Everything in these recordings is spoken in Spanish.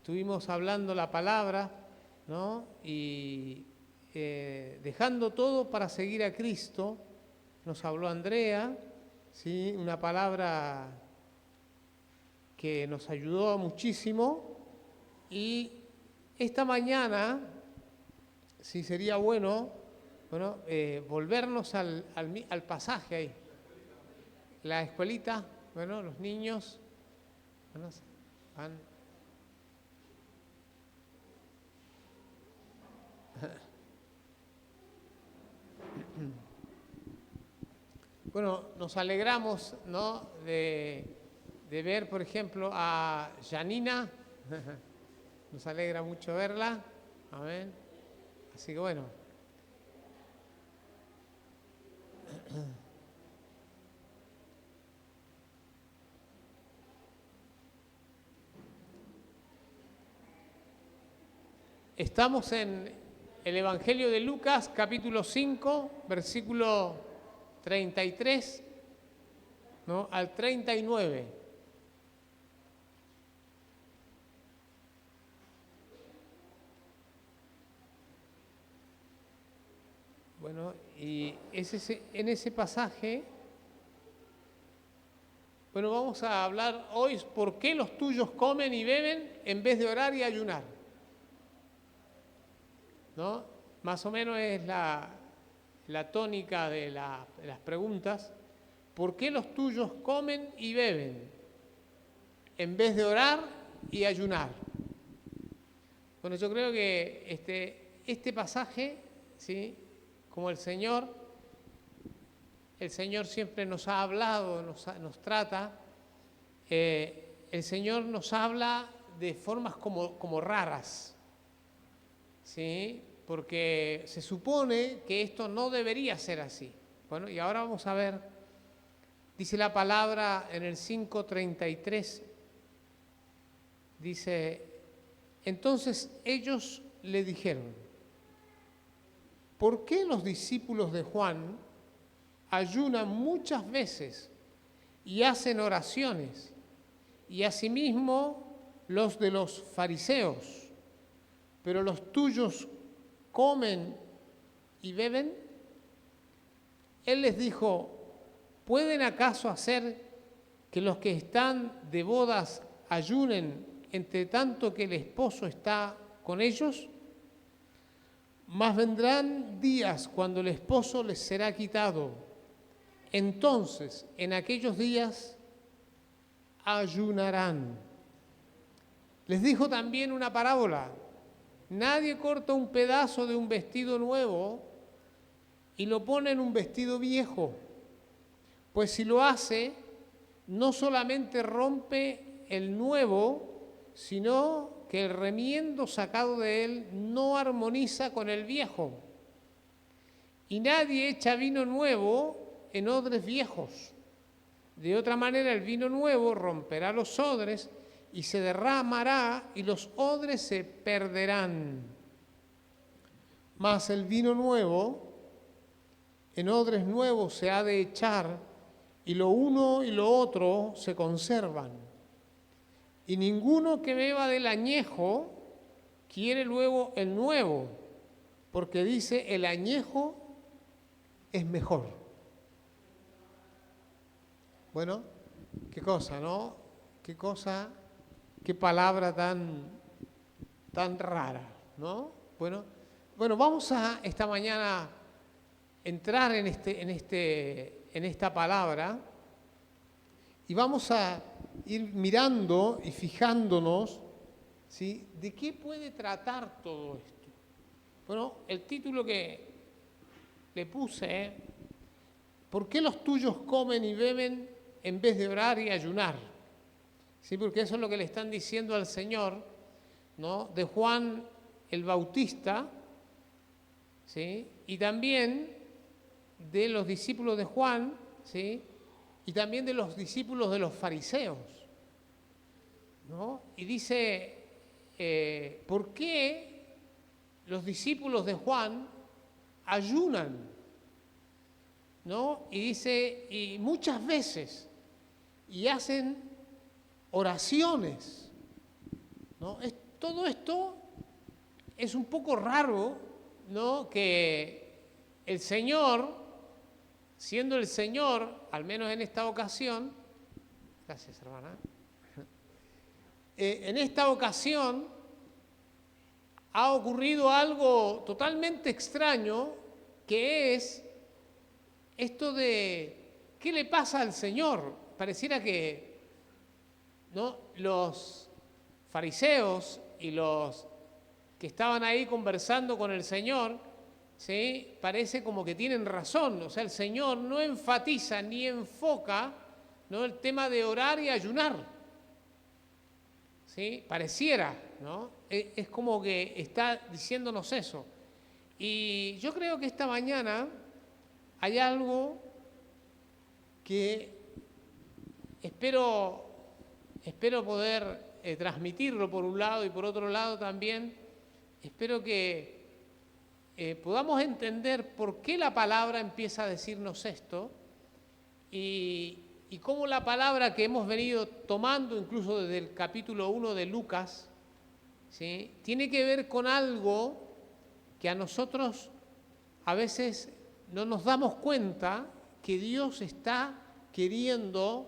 estuvimos hablando la palabra, ¿no? Y dejando todo para seguir a Cristo, nos habló Andrea, ¿sí? Una palabra que nos ayudó muchísimo. Y esta mañana, sí sería bueno, volvernos al pasaje ahí. La escuelita, bueno, los niños van. Bueno, nos alegramos, ¿no?, de ver, por ejemplo, a Janina. Nos alegra mucho verla. Amén. Así que bueno. Estamos en el Evangelio de Lucas, capítulo 5, versículo 33, ¿no?, al 39. Bueno, y en ese pasaje, bueno, vamos a hablar hoy por qué los tuyos comen y beben en vez de orar y ayunar, ¿no? Más o menos es la tónica de las preguntas. ¿Por qué los tuyos comen y beben en vez de orar y ayunar? Bueno, yo creo que este pasaje, ¿sí?, como el Señor siempre nos ha hablado, nos trata, el Señor nos habla de formas como raras, ¿sí?, porque se supone que esto no debería ser así. Bueno, y ahora vamos a ver, dice la palabra en el 5:33, dice: entonces ellos le dijeron, ¿por qué los discípulos de Juan ayunan muchas veces y hacen oraciones, y asimismo los de los fariseos, pero los tuyos comen y beben? Él les dijo: ¿pueden acaso hacer que los que están de bodas ayunen entre tanto que el esposo está con ellos? Mas vendrán días cuando el esposo les será quitado. Entonces, en aquellos días, ayunarán. Les dijo también una parábola: nadie corta un pedazo de un vestido nuevo y lo pone en un vestido viejo, pues si lo hace, no solamente rompe el nuevo, sino que el remiendo sacado de él no armoniza con el viejo. Y nadie echa vino nuevo en odres viejos. De otra manera, el vino nuevo romperá los odres y se derramará y los odres se perderán. Mas el vino nuevo en odres nuevos se ha de echar, y lo uno y lo otro se conservan. Y ninguno que beba del añejo quiere luego el nuevo, porque dice: el añejo es mejor. Bueno, qué cosa, ¿no? Qué cosa, qué palabra tan rara, ¿no? Bueno, vamos a esta mañana entrar en esta palabra, y vamos a ir mirando y fijándonos, ¿sí?, de qué puede tratar todo esto. Bueno, el título que le puse: ¿por qué los tuyos comen y beben en vez de orar y ayunar? Sí, porque eso es lo que le están diciendo al Señor, ¿no?, de Juan el Bautista, ¿sí?, y también de los discípulos de Juan, ¿sí?, y también de los discípulos de los fariseos, ¿no? Y dice, ¿por qué los discípulos de Juan ayunan? ¿No? Y dice, y muchas veces, y hacen oraciones, ¿no? todo esto es un poco raro, ¿no? Que el Señor, siendo el Señor, al menos en esta ocasión, gracias hermana, en esta ocasión ha ocurrido algo totalmente extraño, que es esto de ¿qué le pasa al Señor? Pareciera que, ¿no?, los fariseos y los que estaban ahí conversando con el Señor, ¿sí?, parece como que tienen razón. O sea, el Señor no enfatiza ni enfoca, ¿no?, el tema de orar y ayunar, ¿sí? Pareciera, ¿no? Es como que está diciéndonos eso. Y yo creo que esta mañana hay algo que espero poder transmitirlo por un lado, y por otro lado también espero que podamos entender por qué la palabra empieza a decirnos esto y cómo la palabra que hemos venido tomando incluso desde el capítulo 1 de Lucas, ¿sí?, tiene que ver con algo que a nosotros a veces no nos damos cuenta que Dios está queriendo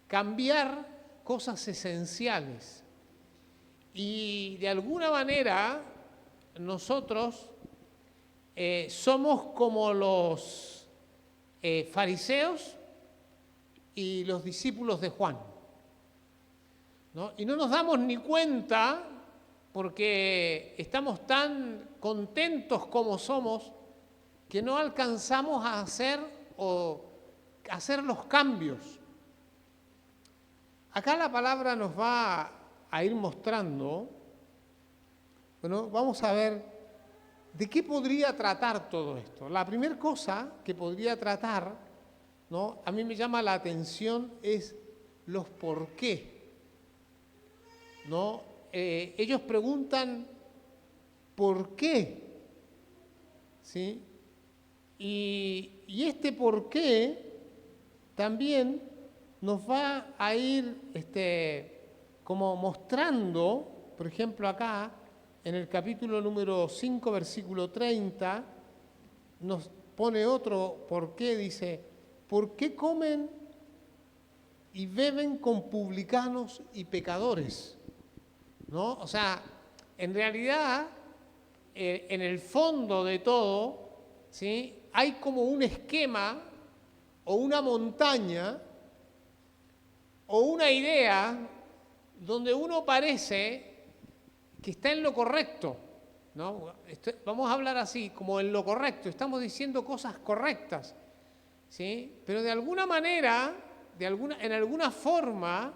cambiar cosas esenciales. Y de alguna manera nosotros somos como los fariseos y los discípulos de Juan, ¿no? Y no nos damos ni cuenta porque estamos tan contentos como somos que no alcanzamos a hacer los cambios. Acá la palabra nos va a ir mostrando, bueno, vamos a ver de qué podría tratar todo esto. La primera cosa que podría tratar, ¿no?, a mí me llama la atención es los por qué, ¿no? Ellos preguntan ¿por qué? ¿Sí? Y este por qué también nos va a ir como mostrando, por ejemplo acá, en el capítulo número 5, versículo 30, nos pone otro por qué, dice, ¿por qué comen y beben con publicanos y pecadores? ¿No? O sea, en realidad, en el fondo de todo, ¿sí?, hay como un esquema o una montaña o una idea donde uno parece que está en lo correcto, ¿no? Vamos a hablar así, como en lo correcto, estamos diciendo cosas correctas, ¿sí? Pero de alguna manera, en alguna forma,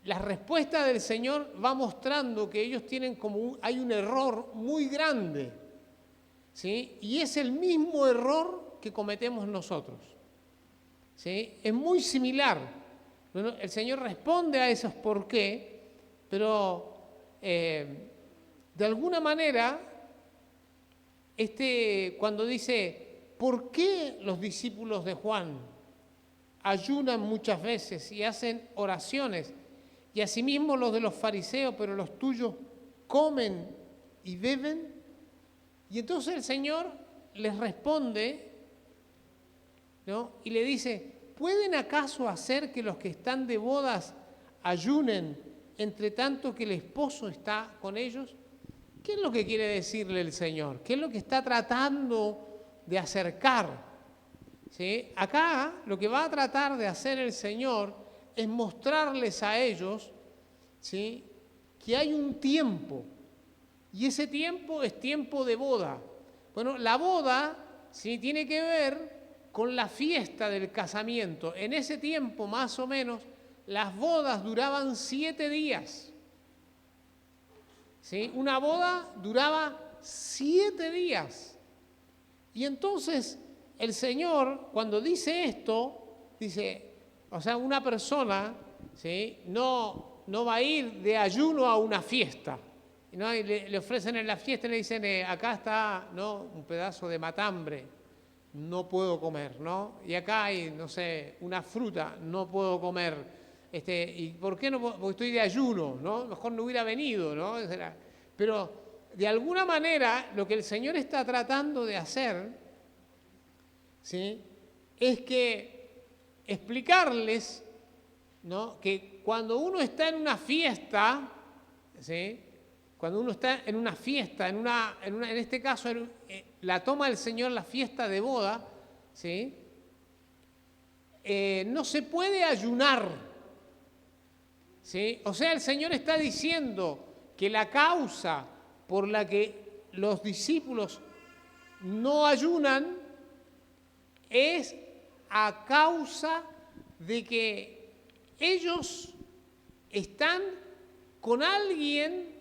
la respuesta del Señor va mostrando que ellos tienen hay un error muy grande, ¿sí? Y es el mismo error que cometemos nosotros, ¿sí? Es muy similar. Bueno, el Señor responde a esos por qué, pero de alguna manera, cuando dice, ¿por qué los discípulos de Juan ayunan muchas veces y hacen oraciones? Y asimismo los de los fariseos, pero los tuyos comen y beben. Y entonces el Señor les responde, ¿no?, y le dice, ¿pueden acaso hacer que los que están de bodas ayunen entre tanto que el esposo está con ellos? ¿Qué es lo que quiere decirle el Señor? ¿Qué es lo que está tratando de acercar? ¿Sí? Acá lo que va a tratar de hacer el Señor es mostrarles a ellos, ¿sí?, que hay un tiempo, y ese tiempo es tiempo de boda. Bueno, la boda, ¿sí?, tiene que ver con la fiesta del casamiento. En ese tiempo, más o menos, las bodas duraban 7 días. ¿Sí? Una boda duraba 7 días. Y entonces el Señor, cuando dice esto, dice, o sea, una persona, ¿sí?, no va a ir de ayuno a una fiesta, ¿no? Y le ofrecen en la fiesta y le dicen, acá está, ¿no?, un pedazo de matambre, no puedo comer, ¿no? Y acá hay, no sé, una fruta, no puedo comer. ¿y por qué no? Porque estoy de ayuno, ¿no? Mejor no hubiera venido, ¿no? Pero de alguna manera lo que el Señor está tratando de hacer, ¿sí?, es que explicarles, ¿no?, que cuando uno está en una fiesta, ¿sí?, cuando uno está en una fiesta, en este caso la toma del Señor la fiesta de boda, ¿sí?, no se puede ayunar, ¿sí? O sea, el Señor está diciendo que la causa por la que los discípulos no ayunan es a causa de que ellos están con alguien,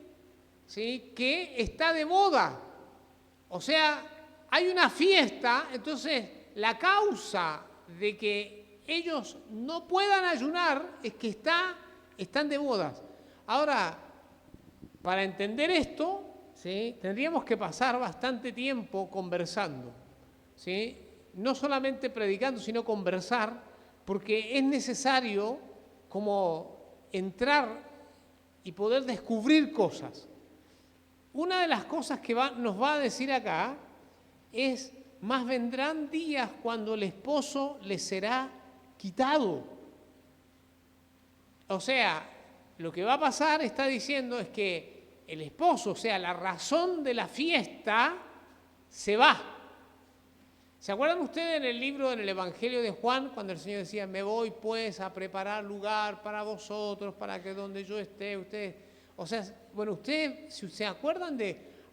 ¿sí?, que está de boda. O sea, hay una fiesta, entonces la causa de que ellos no puedan ayunar es que están de bodas. Ahora, para entender esto, ¿sí?, tendríamos que pasar bastante tiempo conversando, ¿sí?, no solamente predicando, sino conversar, porque es necesario como entrar y poder descubrir cosas. Una de las cosas que nos va a decir acá es: más vendrán días cuando el esposo les será quitado. O sea, lo que va a pasar, está diciendo, es que el esposo, o sea, la razón de la fiesta, se va. ¿Se acuerdan ustedes en el Evangelio de Juan, cuando el Señor decía: me voy pues a preparar lugar para vosotros, para que donde yo esté, ustedes... O sea, bueno, ustedes, si se acuerdan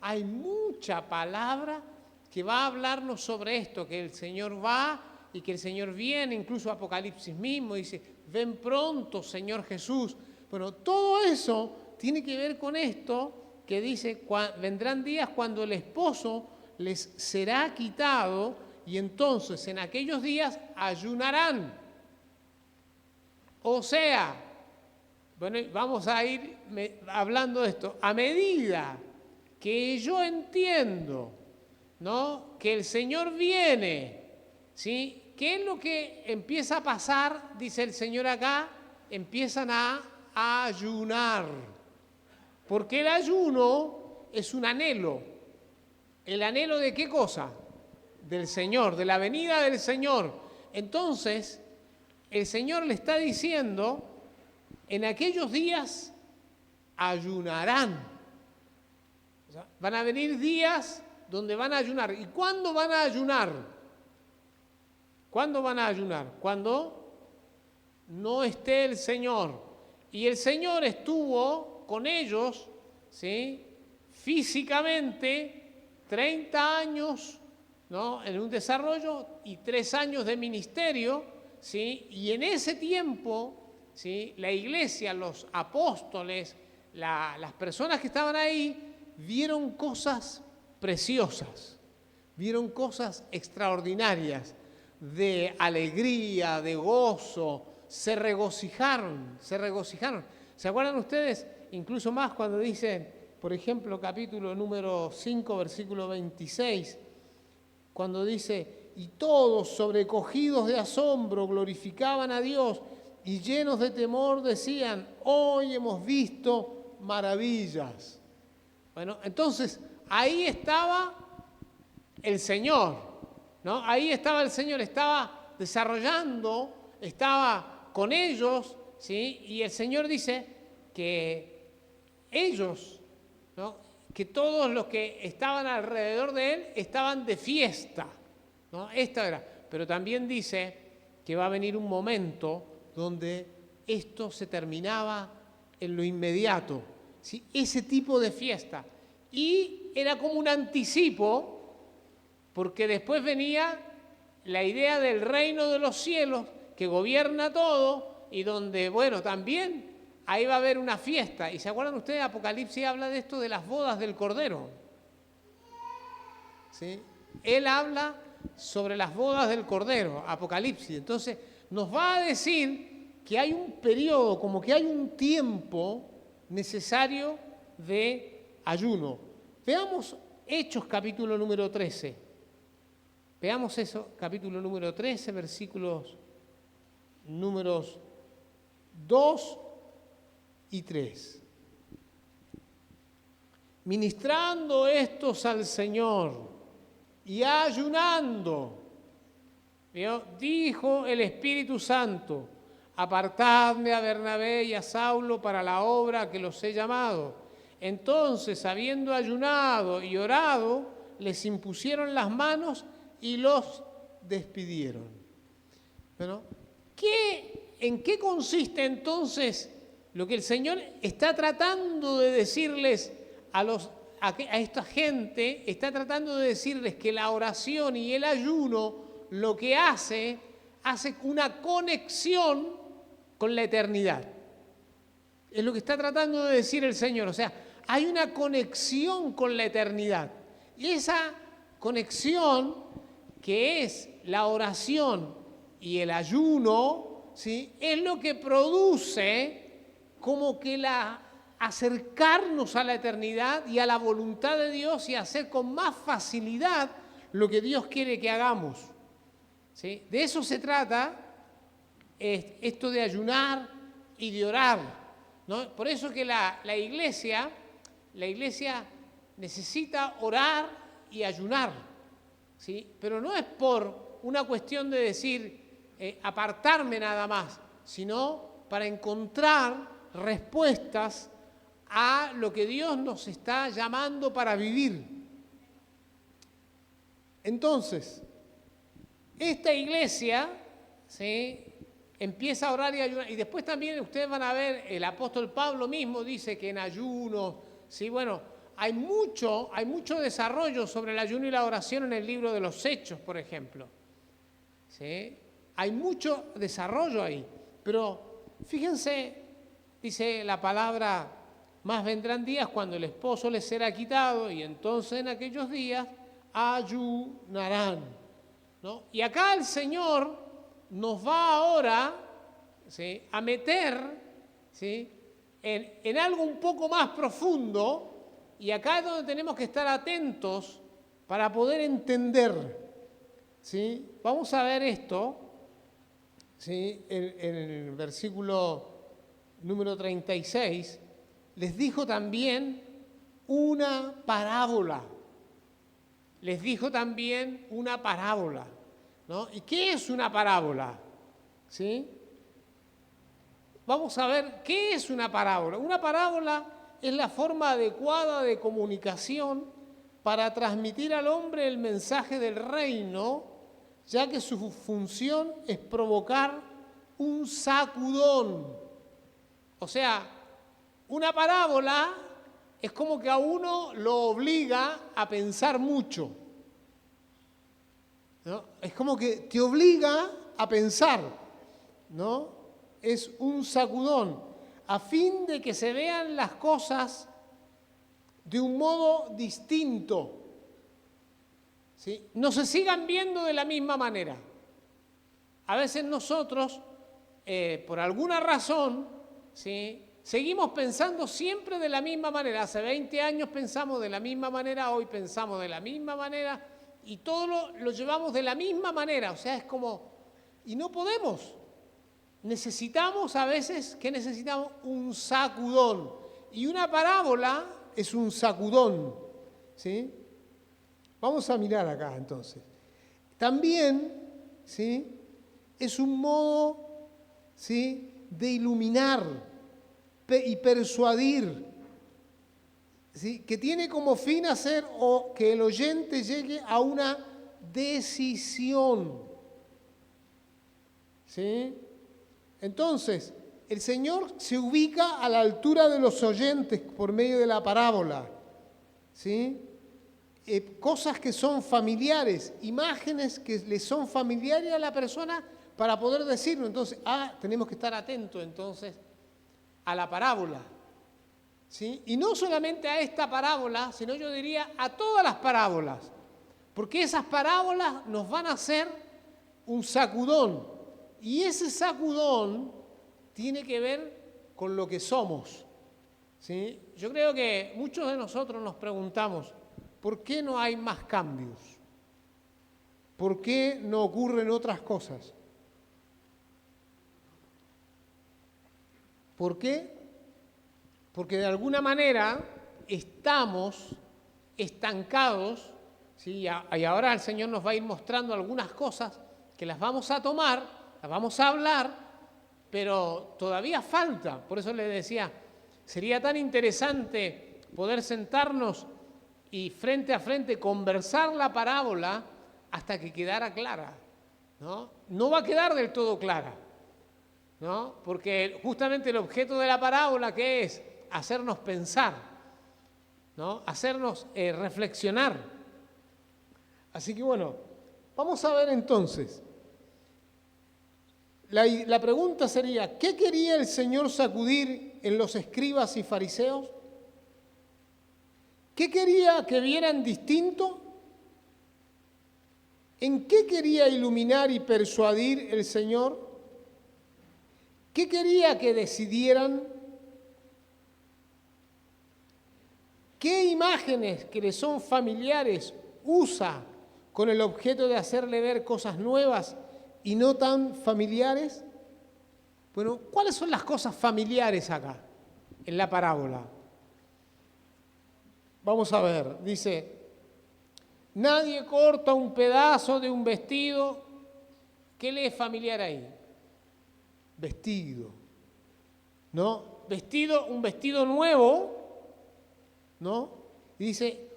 hay mucha palabra que va a hablarnos sobre esto, que el Señor va y que el Señor viene, incluso Apocalipsis mismo dice: ven pronto, Señor Jesús. Bueno, todo eso tiene que ver con esto que dice: vendrán días cuando el esposo les será quitado, y entonces en aquellos días ayunarán. O sea, bueno, vamos a ir hablando de esto. A medida que yo entiendo, ¿no?, que el Señor viene, ¿sí?, ¿qué es lo que empieza a pasar? Dice el Señor acá: empiezan a ayunar. Porque el ayuno es un anhelo. ¿El anhelo de qué cosa? Del Señor, de la venida del Señor. Entonces, el Señor le está diciendo: en aquellos días ayunarán. O sea, van a venir días donde van a ayunar. ¿Y cuándo van a ayunar? ¿Cuándo van a ayunar? Cuando no esté el Señor. Y el Señor estuvo con ellos, ¿sí?, físicamente 30 años, ¿no?, en un desarrollo, y 3 años de ministerio, ¿sí? Y en ese tiempo, ¿sí?, la iglesia, los apóstoles, las personas que estaban ahí, vieron cosas preciosas, vieron cosas extraordinarias, de alegría, de gozo, se regocijaron. ¿Se acuerdan ustedes? Incluso más cuando dicen, por ejemplo, capítulo número 5, versículo 26, cuando dice: y todos, sobrecogidos de asombro, glorificaban a Dios, y llenos de temor decían: hoy hemos visto maravillas. Bueno, entonces ahí estaba el Señor, ¿no? Ahí estaba el Señor, estaba desarrollando, estaba con ellos, ¿sí? Y el Señor dice que ellos, ¿no?, que todos los que estaban alrededor de Él estaban de fiesta, ¿no? Esta era. Pero también dice que va a venir un momento donde esto se terminaba en lo inmediato, ¿sí?, ese tipo de fiesta. Y era como un anticipo, porque después venía la idea del reino de los cielos, que gobierna todo, y donde, bueno, también ahí va a haber una fiesta. ¿Y se acuerdan ustedes? Apocalipsis habla de esto, de las bodas del Cordero, ¿sí? Él habla sobre las bodas del Cordero, Apocalipsis. Entonces nos va a decir que hay un periodo, como que hay un tiempo necesario de ayuno. Veamos Hechos capítulo número 13. Veamos eso, capítulo número 13, versículos números 2 y 3. Ministrando estos al Señor y ayunando, ¿vio? Dijo el Espíritu Santo: apartadme a Bernabé y a Saulo para la obra que los he llamado. Entonces, habiendo ayunado y orado, les impusieron las manos y los despidieron. Bueno, ¿en qué consiste entonces lo que el Señor está tratando de decirles a esta gente? Está tratando de decirles que la oración y el ayuno lo que hace una conexión con la eternidad. Es lo que está tratando de decir el Señor. O sea, hay una conexión con la eternidad. Y esa conexión, que es la oración y el ayuno, ¿sí?, es lo que produce como que acercarnos a la eternidad y a la voluntad de Dios y hacer con más facilidad lo que Dios quiere que hagamos. ¿Sí? De eso se trata esto de ayunar y de orar, ¿no? Por eso que la iglesia necesita orar y ayunar, ¿sí? Pero no es por una cuestión de decir apartarme nada más, sino para encontrar respuestas a lo que Dios nos está llamando para vivir. Entonces, esta iglesia, ¿sí?, empieza a orar y ayunar. Y después también ustedes van a ver, el apóstol Pablo mismo dice que en ayuno, ¿sí? Bueno, hay mucho desarrollo sobre el ayuno y la oración en el libro de los Hechos, por ejemplo. ¿Sí? Hay mucho desarrollo ahí. Pero fíjense, dice la palabra: más vendrán días cuando el esposo les será quitado, y entonces en aquellos días ayunarán, ¿no? Y acá el Señor nos va ahora, ¿sí?, a meter, ¿sí?, en algo un poco más profundo, y acá es donde tenemos que estar atentos para poder entender, ¿sí? Vamos a ver esto, ¿sí?, en el versículo número 36, les dijo también una parábola. Les dijo también una parábola, ¿no? ¿Y qué es una parábola? ¿Sí? Vamos a ver qué es una parábola. Una parábola es la forma adecuada de comunicación para transmitir al hombre el mensaje del reino, ya que su función es provocar un sacudón. O sea, una parábola es como que a uno lo obliga a pensar mucho, ¿no? Es como que te obliga a pensar, ¿no? Es un sacudón, a fin de que se vean las cosas de un modo distinto, ¿sí? No se sigan viendo de la misma manera. A veces nosotros, por alguna razón, ¿sí?, seguimos pensando siempre de la misma manera. Hace 20 años pensamos de la misma manera, hoy pensamos de la misma manera, y todo lo llevamos de la misma manera. O sea, es como, y no podemos. Necesitamos a veces, ¿qué necesitamos? Un sacudón. Y una parábola es un sacudón, ¿sí? Vamos a mirar acá entonces. También, ¿sí?, es un modo, ¿sí?, de iluminar y persuadir, ¿sí?, que tiene como fin hacer o que el oyente llegue a una decisión, ¿sí? Entonces, el Señor se ubica a la altura de los oyentes por medio de la parábola, ¿sí? Cosas que son familiares, imágenes que le son familiares a la persona para poder decirlo. Entonces, tenemos que estar atentos entonces a la parábola, ¿sí? Y no solamente a esta parábola, sino yo diría a todas las parábolas, porque esas parábolas nos van a hacer un sacudón, y ese sacudón tiene que ver con lo que somos, ¿sí? Yo creo que muchos de nosotros nos preguntamos, ¿por qué no hay más cambios? ¿Por qué no ocurren otras cosas? ¿Por qué? Porque de alguna manera estamos estancados, ¿sí? Y ahora el Señor nos va a ir mostrando algunas cosas que las vamos a tomar, las vamos a hablar, pero todavía falta. Por eso le decía, sería tan interesante poder sentarnos y frente a frente conversar la parábola hasta que quedara clara, ¿no? No va a quedar del todo clara, ¿no? Porque justamente el objeto de la parábola, ¿qué es? Hacernos pensar, ¿no? Hacernos reflexionar. Así que bueno, vamos a ver entonces. La pregunta sería, ¿qué quería el Señor sacudir en los escribas y fariseos? ¿Qué quería que vieran distinto? ¿En qué quería iluminar y persuadir el Señor? ¿Qué quería que decidieran? ¿Qué imágenes que le son familiares usa con el objeto de hacerle ver cosas nuevas y no tan familiares? Bueno, ¿cuáles son las cosas familiares acá, en la parábola? Vamos a ver, dice, nadie corta un pedazo de un vestido. ¿Qué le es familiar ahí? Vestido, ¿no? Vestido, un vestido nuevo, ¿no? Y dice,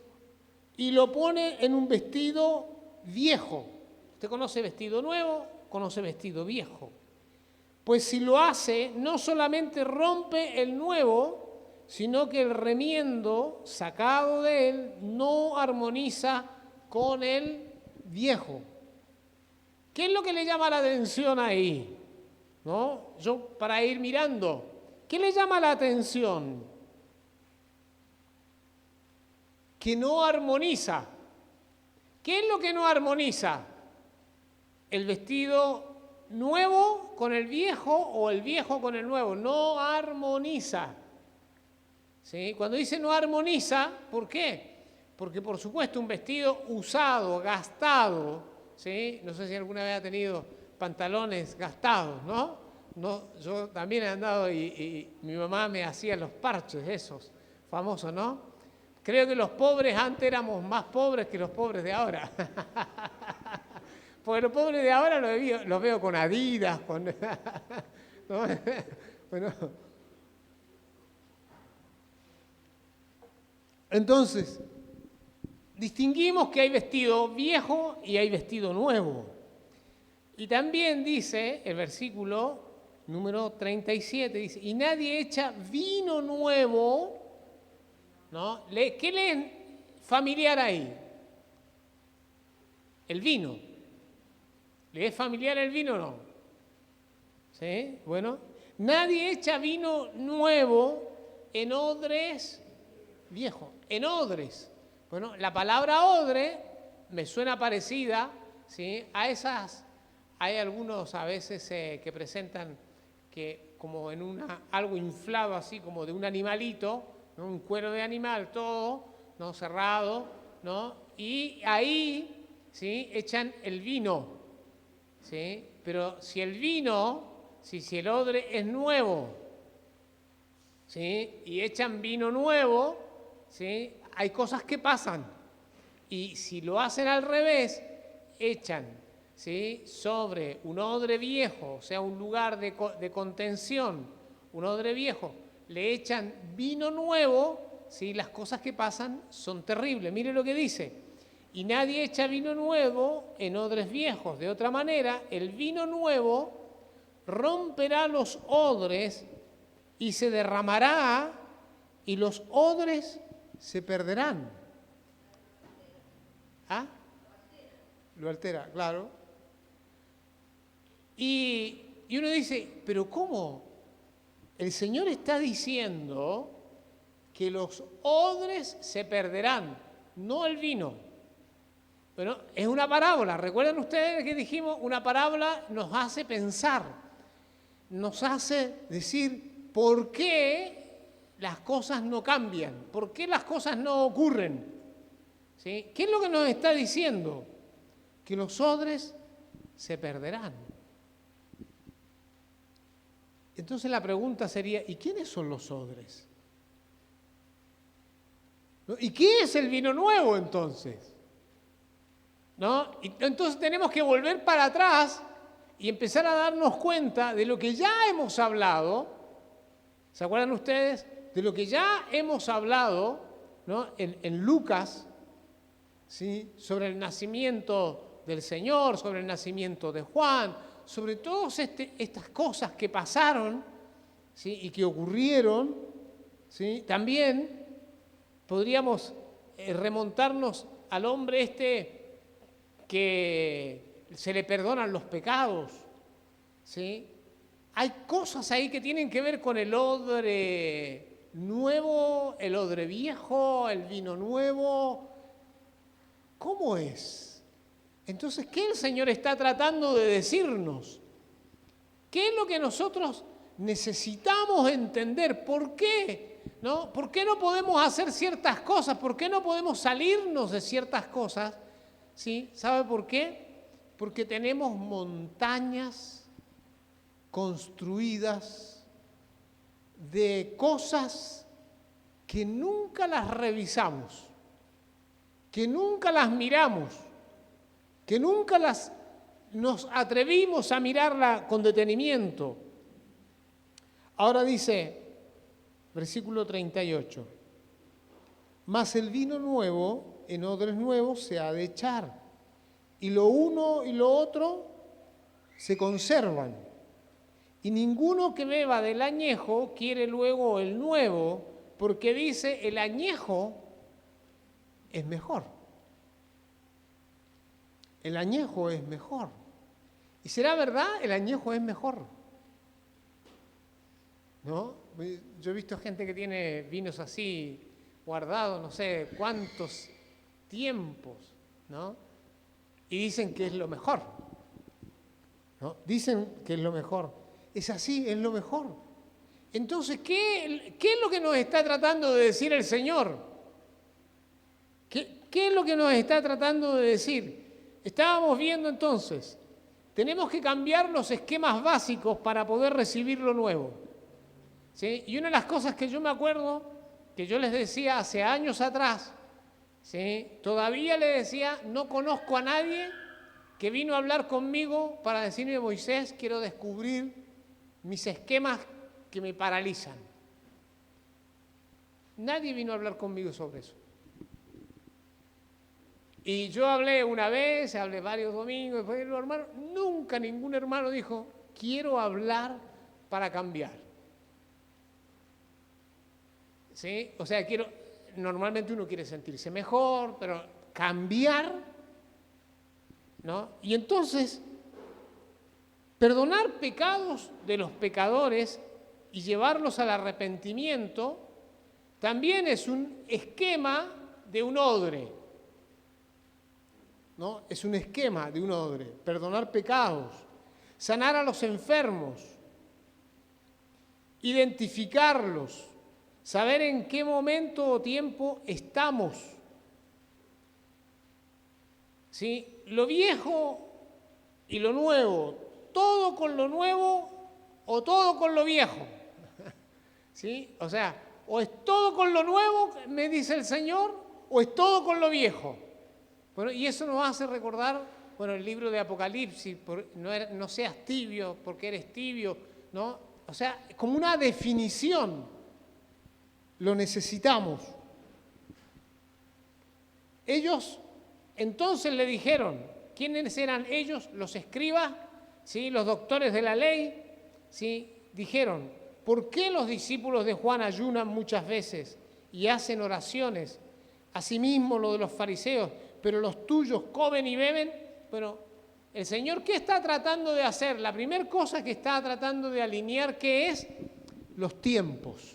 y lo pone en un vestido viejo. ¿Usted conoce vestido nuevo? Conoce vestido viejo. Pues si lo hace, no solamente rompe el nuevo, sino que el remiendo sacado de él no armoniza con el viejo. ¿Qué es lo que le llama la atención ahí? ¿No? Yo para ir mirando, ¿qué le llama la atención? Que no armoniza. ¿Qué es lo que no armoniza? El vestido nuevo con el viejo o el viejo con el nuevo. No armoniza. ¿Sí? Cuando dice no armoniza, ¿por qué? Porque por supuesto un vestido usado, gastado, ¿sí? No sé si alguna vez ha tenido pantalones gastados, ¿no? No, yo también he andado y mi mamá me hacía los parches esos, famosos, ¿no? Creo que los pobres antes éramos más pobres que los pobres de ahora. Porque los pobres de ahora los veo con Adidas, con... ¿no? Bueno, entonces, distinguimos que hay vestido viejo y hay vestido nuevo. Y también dice el versículo número 37, dice, y nadie echa vino nuevo, ¿no? ¿Qué leen familiar ahí? El vino. ¿Le es familiar el vino o no? ¿Sí? Bueno, nadie echa vino nuevo en odres viejos, en odres. Bueno, la palabra odre me suena parecida, ¿sí? A esas, hay algunos a veces que presentan que como en algo inflado así como de un animalito, ¿no? Un cuero de animal todo, ¿no? Cerrado, ¿no? Y ahí, ¿sí? Echan el vino, ¿sí? Pero si el vino, si el odre es nuevo, ¿sí? Y echan vino nuevo, ¿sí? Hay cosas que pasan. Y si lo hacen al revés, echan, ¿sí? Sobre un odre viejo, o sea, un lugar de contención, un odre viejo, le echan vino nuevo, ¿sí? Las cosas que pasan son terribles. Mire lo que dice. Y nadie echa vino nuevo en odres viejos. De otra manera, el vino nuevo romperá los odres y se derramará y los odres se perderán. ¿Ah? Lo altera, claro. Y uno dice, ¿pero cómo? El Señor está diciendo que los odres se perderán, no el vino. Bueno, es una parábola. ¿Recuerdan ustedes que dijimos? Una parábola nos hace pensar, nos hace decir por qué las cosas no cambian, por qué las cosas no ocurren. ¿Sí? ¿Qué es lo que nos está diciendo? Que los odres se perderán. Entonces la pregunta sería, ¿y quiénes son los odres? ¿No? ¿Y qué es el vino nuevo entonces? ¿No? Y entonces tenemos que volver para atrás y empezar a darnos cuenta de lo que ya hemos hablado. ¿Se acuerdan ustedes? De lo que ya hemos hablado, ¿no? en Lucas, ¿sí? Sobre el nacimiento del Señor, sobre el nacimiento de Juan, sobre todas estas cosas que pasaron, ¿sí? Y que ocurrieron, ¿sí? También podríamos remontarnos al hombre que se le perdonan los pecados, ¿sí? Hay cosas ahí que tienen que ver con el odre nuevo, el odre viejo, el vino nuevo. ¿Cómo es? Entonces, ¿qué el Señor está tratando de decirnos? ¿Qué es lo que nosotros necesitamos entender? ¿Por qué? ¿No? ¿Por qué no podemos hacer ciertas cosas? ¿Por qué no podemos salirnos de ciertas cosas? ¿Sí? ¿Sabe por qué? Porque tenemos montañas construidas de cosas que nunca las revisamos, que nunca las miramos, que nunca nos atrevimos a mirarla con detenimiento. Ahora dice, versículo 38, mas el vino nuevo en odres nuevos se ha de echar, y lo uno y lo otro se conservan. Y ninguno que beba del añejo quiere luego el nuevo, porque dice, el añejo es mejor. El añejo es mejor. ¿Y será verdad? El añejo es mejor. ¿No? Yo he visto gente que tiene vinos así guardados, no sé cuántos tiempos, ¿no? Y dicen que es lo mejor, ¿no? Dicen que es lo mejor. Es así, es lo mejor. Entonces, ¿qué es lo que nos está tratando de decir el Señor? ¿Qué es lo que nos está tratando de decir? Estábamos viendo entonces, tenemos que cambiar los esquemas básicos para poder recibir lo nuevo, ¿sí? Y una de las cosas que yo me acuerdo, que yo les decía hace años atrás, ¿sí? Todavía le decía, no conozco a nadie que vino a hablar conmigo para decirme, Moisés, quiero descubrir mis esquemas que me paralizan. Nadie vino a hablar conmigo sobre eso. Y yo hablé una vez, hablé varios domingos, después los hermanos, nunca ningún hermano dijo, quiero hablar para cambiar. ¿Sí? O sea, normalmente uno quiere sentirse mejor, pero cambiar, ¿no? Y entonces, perdonar pecados de los pecadores y llevarlos al arrepentimiento también es un esquema de un odre, ¿no? Es un esquema de un odre. Perdonar pecados, sanar a los enfermos, identificarlos, saber en qué momento o tiempo estamos. ¿Sí? Lo viejo y lo nuevo, todo con lo nuevo o todo con lo viejo. ¿Sí? O sea, o es todo con lo nuevo, me dice el Señor, o es todo con lo viejo. Bueno, y eso nos hace recordar, bueno, el libro de Apocalipsis, no seas tibio porque eres tibio, ¿no? O sea, como una definición, lo necesitamos. Ellos entonces le dijeron, ¿quiénes eran ellos? Los escribas, ¿sí? Los doctores de la ley, ¿sí? Dijeron, ¿por qué los discípulos de Juan ayunan muchas veces y hacen oraciones? Asimismo lo de los fariseos, pero los tuyos comen y beben. Bueno, el Señor, ¿qué está tratando de hacer? La primera cosa que está tratando de alinear, ¿qué es? Los tiempos.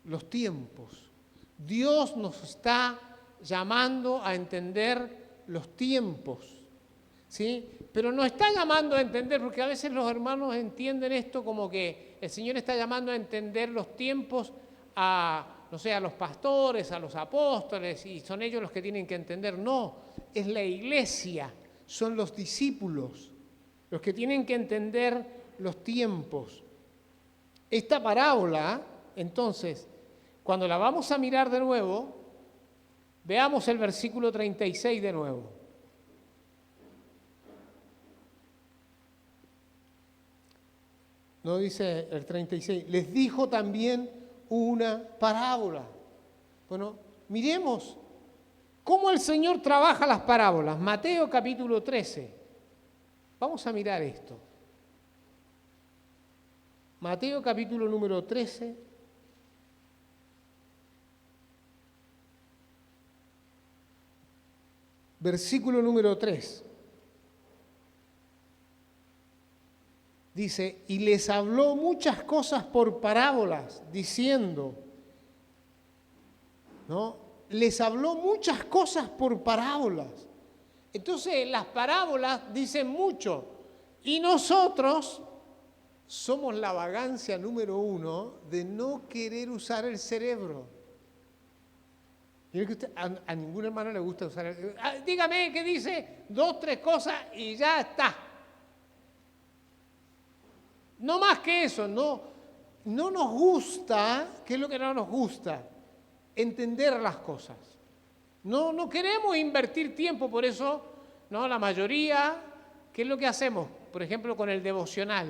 Los tiempos. Dios nos está llamando a entender los tiempos, ¿sí? Pero nos está llamando a entender, porque a veces los hermanos entienden esto como que el Señor está llamando a entender los tiempos a, no sé, a los pastores, a los apóstoles, y son ellos los que tienen que entender. No, es la iglesia, son los discípulos los que tienen que entender los tiempos. esta parábola, entonces, cuando la vamos a mirar de nuevo, veamos el versículo 36 de nuevo. No dice el 36, les dijo también una parábola. Bueno, miremos cómo el Señor trabaja las parábolas. Mateo capítulo 13. Vamos a mirar esto. Mateo capítulo número 13. Versículo número 3. Dice, y les habló muchas cosas por parábolas, diciendo, ¿no? Les habló muchas cosas por parábolas. Entonces, las parábolas dicen mucho. Y nosotros somos la vagancia número 1 de no querer usar el cerebro. Mire que a ningún hermano le gusta usar el cerebro. Dígame qué dice, 2, 3 cosas y ya está. No más que eso, no nos gusta, ¿qué es lo que no nos gusta? Entender las cosas. No queremos invertir tiempo, por eso, ¿no? La mayoría, ¿qué es lo que hacemos? Por ejemplo, con el devocional.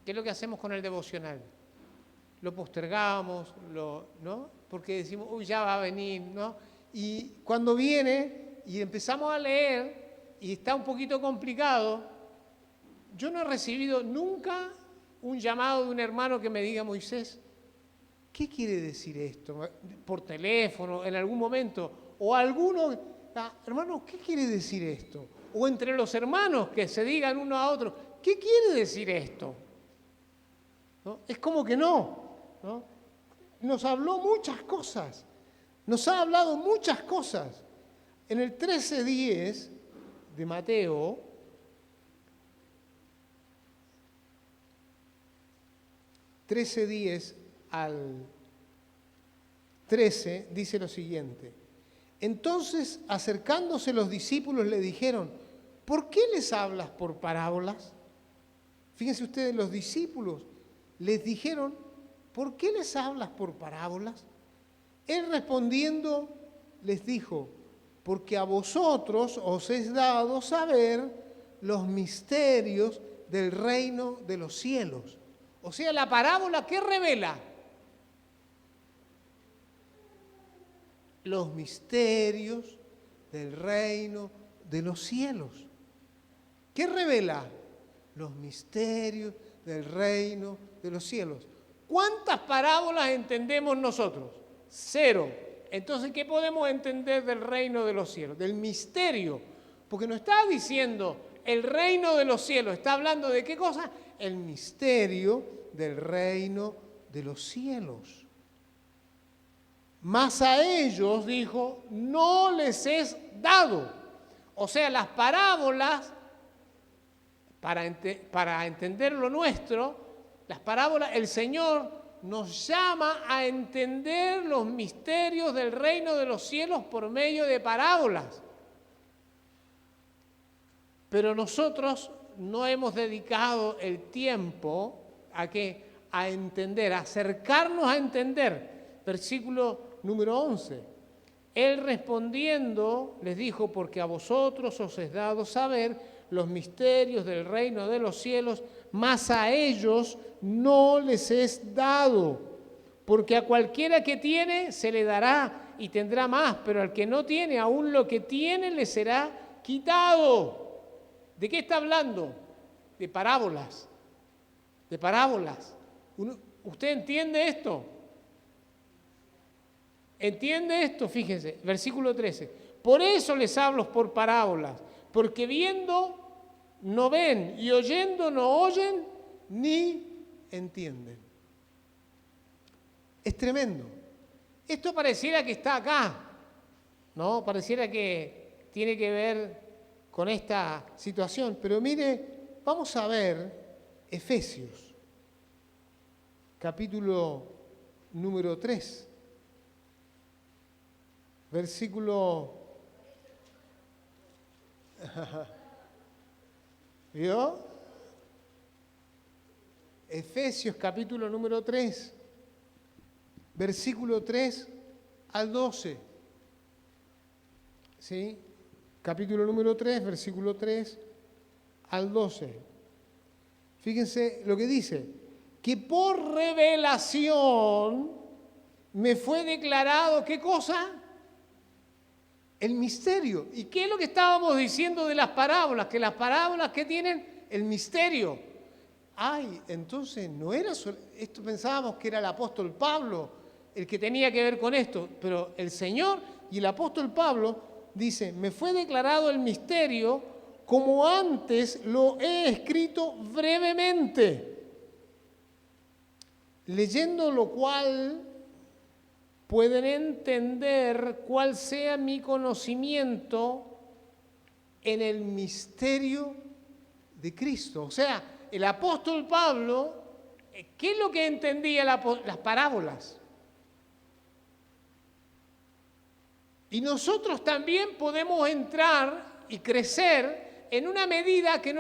¿Qué es lo que hacemos con el devocional? Lo postergamos, ¿no? Porque decimos, uy, ya va a venir, ¿no? Y cuando viene y empezamos a leer y está un poquito complicado, yo no he recibido nunca un llamado de un hermano que me diga, Moisés, ¿qué quiere decir esto? Por teléfono, en algún momento. O alguno, hermano, ¿qué quiere decir esto? O entre los hermanos que se digan uno a otro, ¿qué quiere decir esto? ¿No? Es como que no. Nos habló muchas cosas. Nos ha hablado muchas cosas. En el 13:10 de Mateo, 13:10 al 13 dice lo siguiente. Entonces, acercándose los discípulos le dijeron, ¿por qué les hablas por parábolas? Fíjense ustedes, los discípulos les dijeron, ¿por qué les hablas por parábolas? Él respondiendo les dijo, porque a vosotros os es dado saber los misterios del reino de los cielos. O sea, la parábola, ¿qué revela? Los misterios del reino de los cielos. ¿Qué revela? Los misterios del reino de los cielos. ¿Cuántas parábolas entendemos nosotros? 0. Entonces, ¿qué podemos entender del reino de los cielos? Del misterio. Porque no está diciendo el reino de los cielos. ¿Está hablando de qué cosa? El misterio del reino de los cielos. Mas a ellos, dijo, no les es dado. O sea, las parábolas, para entender lo nuestro, las parábolas, el Señor nos llama a entender los misterios del reino de los cielos por medio de parábolas. Pero nosotros no hemos dedicado el tiempo a entender, a acercarnos a entender. Versículo número 11. Él respondiendo les dijo, porque a vosotros os es dado saber los misterios del reino de los cielos, mas a ellos no les es dado. Porque a cualquiera que tiene se le dará y tendrá más, pero al que no tiene, aún lo que tiene le será quitado. ¿De qué está hablando? De parábolas. De parábolas. ¿Usted entiende esto? ¿Entiende esto? Fíjense, versículo 13. Por eso les hablo por parábolas, porque viendo no ven y oyendo no oyen ni entienden. Es tremendo. Esto pareciera que está acá, ¿no? Pareciera que tiene que ver con esta situación. Pero mire, vamos a ver Efesios, capítulo número 3. Versículo, ¿vio? Efesios capítulo número 3, versículo 3 al 12. ¿Sí? Capítulo número 3, versículo 3 al 12. Fíjense lo que dice, que por revelación me fue declarado, ¿qué cosa? El misterio. ¿Y qué es lo que estábamos diciendo de las parábolas? Que las parábolas que tienen el misterio. Ay, entonces no era solo, esto pensábamos que era el apóstol Pablo el que tenía que ver con esto, pero el Señor y el apóstol Pablo dice, me fue declarado el misterio como antes lo he escrito brevemente, leyendo lo cual pueden entender cuál sea mi conocimiento en el misterio de Cristo. O sea, el apóstol Pablo, ¿qué es lo que entendía las parábolas? Y nosotros también podemos entrar y crecer en una medida que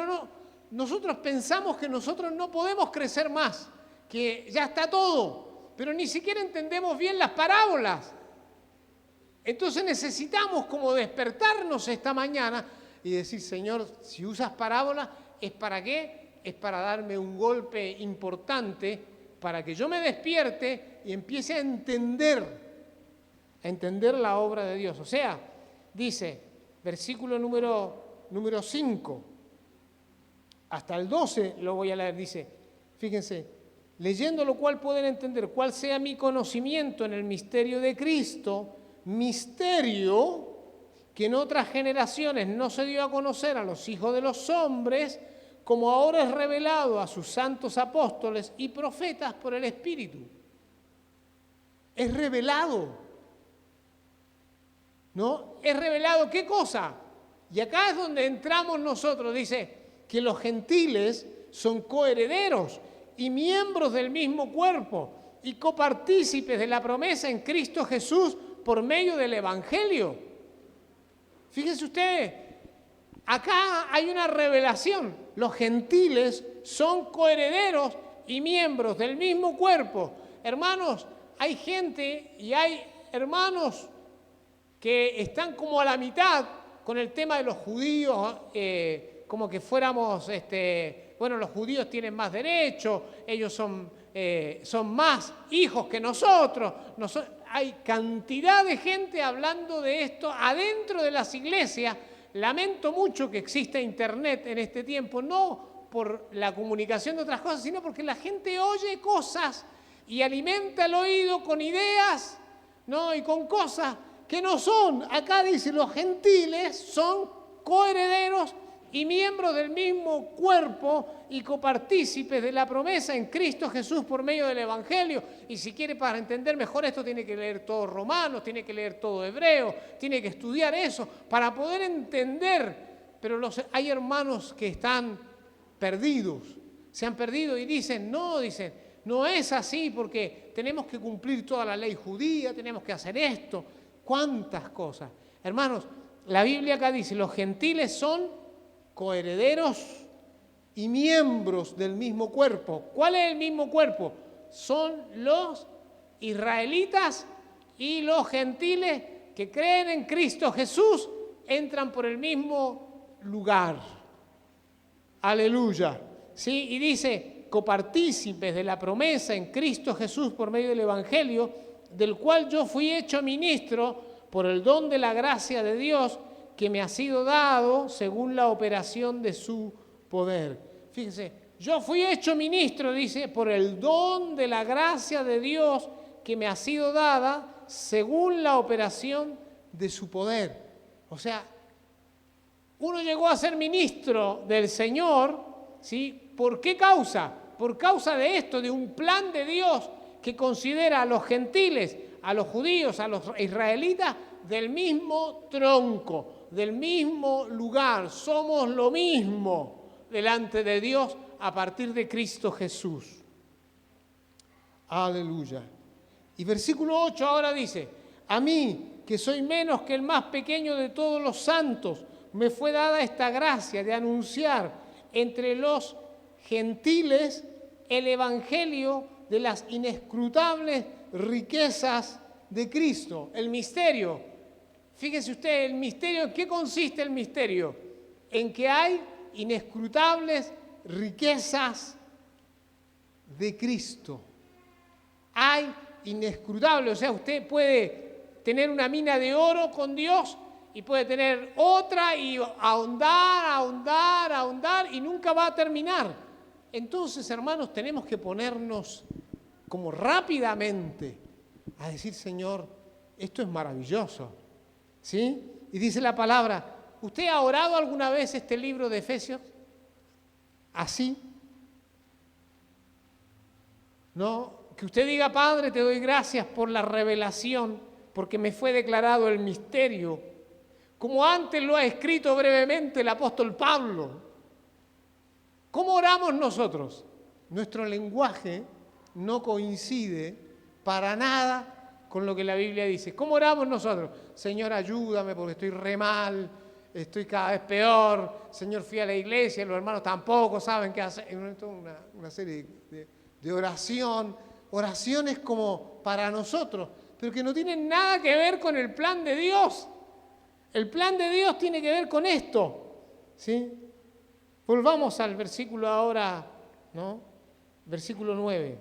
nosotros pensamos que nosotros no podemos crecer más, que ya está todo, pero ni siquiera entendemos bien las parábolas. Entonces necesitamos como despertarnos esta mañana y decir, Señor, si usas parábolas, ¿es para qué? Es para darme un golpe importante, para que yo me despierte y empiece a entender la obra de Dios. O sea, dice, versículo número 5, hasta el 12 lo voy a leer, dice, fíjense, leyendo lo cual pueden entender cuál sea mi conocimiento en el misterio de Cristo, misterio que en otras generaciones no se dio a conocer a los hijos de los hombres, como ahora es revelado a sus santos apóstoles y profetas por el Espíritu. Es revelado. ¿No? Es revelado, ¿qué cosa? Y acá es donde entramos nosotros, dice que los gentiles son coherederos y miembros del mismo cuerpo y copartícipes de la promesa en Cristo Jesús por medio del Evangelio. Fíjense ustedes, acá hay una revelación. Los gentiles son coherederos y miembros del mismo cuerpo. Hermanos, hay gente y hay hermanos que están como a la mitad con el tema de los judíos, como que fuéramos, los judíos tienen más derechos, ellos son más hijos que nosotros. Hay cantidad de gente hablando de esto adentro de las iglesias. Lamento mucho que exista internet en este tiempo, no por la comunicación de otras cosas, sino porque la gente oye cosas y alimenta el oído con ideas, ¿no? Y con cosas que no son. Acá dice, los gentiles son coherederos y miembros del mismo cuerpo y copartícipes de la promesa en Cristo Jesús por medio del Evangelio. Y si quiere, para entender mejor esto, tiene que leer todo Romanos, tiene que leer todo Hebreo, tiene que estudiar eso para poder entender. Pero hay hermanos que están perdidos, se han perdido y dicen, no es así porque tenemos que cumplir toda la ley judía, tenemos que hacer esto. ¿Cuántas cosas? Hermanos, la Biblia acá dice, los gentiles son coherederos y miembros del mismo cuerpo. ¿Cuál es el mismo cuerpo? Son los israelitas y los gentiles que creen en Cristo Jesús, entran por el mismo lugar. Aleluya. ¿Sí? Y dice, copartícipes de la promesa en Cristo Jesús por medio del Evangelio, del cual yo fui hecho ministro por el don de la gracia de Dios que me ha sido dado según la operación de su poder. Fíjense, yo fui hecho ministro, dice, por el don de la gracia de Dios que me ha sido dada según la operación de su poder. O sea, uno llegó a ser ministro del Señor, ¿sí? ¿Por qué causa? Por causa de esto, de un plan de Dios que considera a los gentiles, a los judíos, a los israelitas, del mismo tronco, del mismo lugar. Somos lo mismo delante de Dios a partir de Cristo Jesús. Aleluya. Y versículo 8 ahora dice, a mí, que soy menos que el más pequeño de todos los santos, me fue dada esta gracia de anunciar entre los gentiles el evangelio de las inescrutables riquezas de Cristo, el misterio. Fíjese usted, el misterio, ¿en qué consiste el misterio? En que hay inescrutables riquezas de Cristo. Hay inescrutables, o sea, usted puede tener una mina de oro con Dios y puede tener otra y ahondar y nunca va a terminar. Entonces, hermanos, tenemos que ponernos como rápidamente a decir, Señor, esto es maravilloso, ¿sí? Y dice la palabra, ¿usted ha orado alguna vez este libro de Efesios? ¿Así? ¿No? Que usted diga, Padre, te doy gracias por la revelación, porque me fue declarado el misterio, como antes lo ha escrito brevemente el apóstol Pablo. ¿Cómo oramos nosotros? Nuestro lenguaje no coincide para nada con lo que la Biblia dice. ¿Cómo oramos nosotros? Señor, ayúdame porque estoy re mal, estoy cada vez peor. Señor, fui a la iglesia, los hermanos tampoco saben qué hacer. Una serie de oraciones como para nosotros, pero que no tienen nada que ver con el plan de Dios. El plan de Dios tiene que ver con esto, ¿sí? Volvamos al versículo ahora, ¿no? Versículo 9.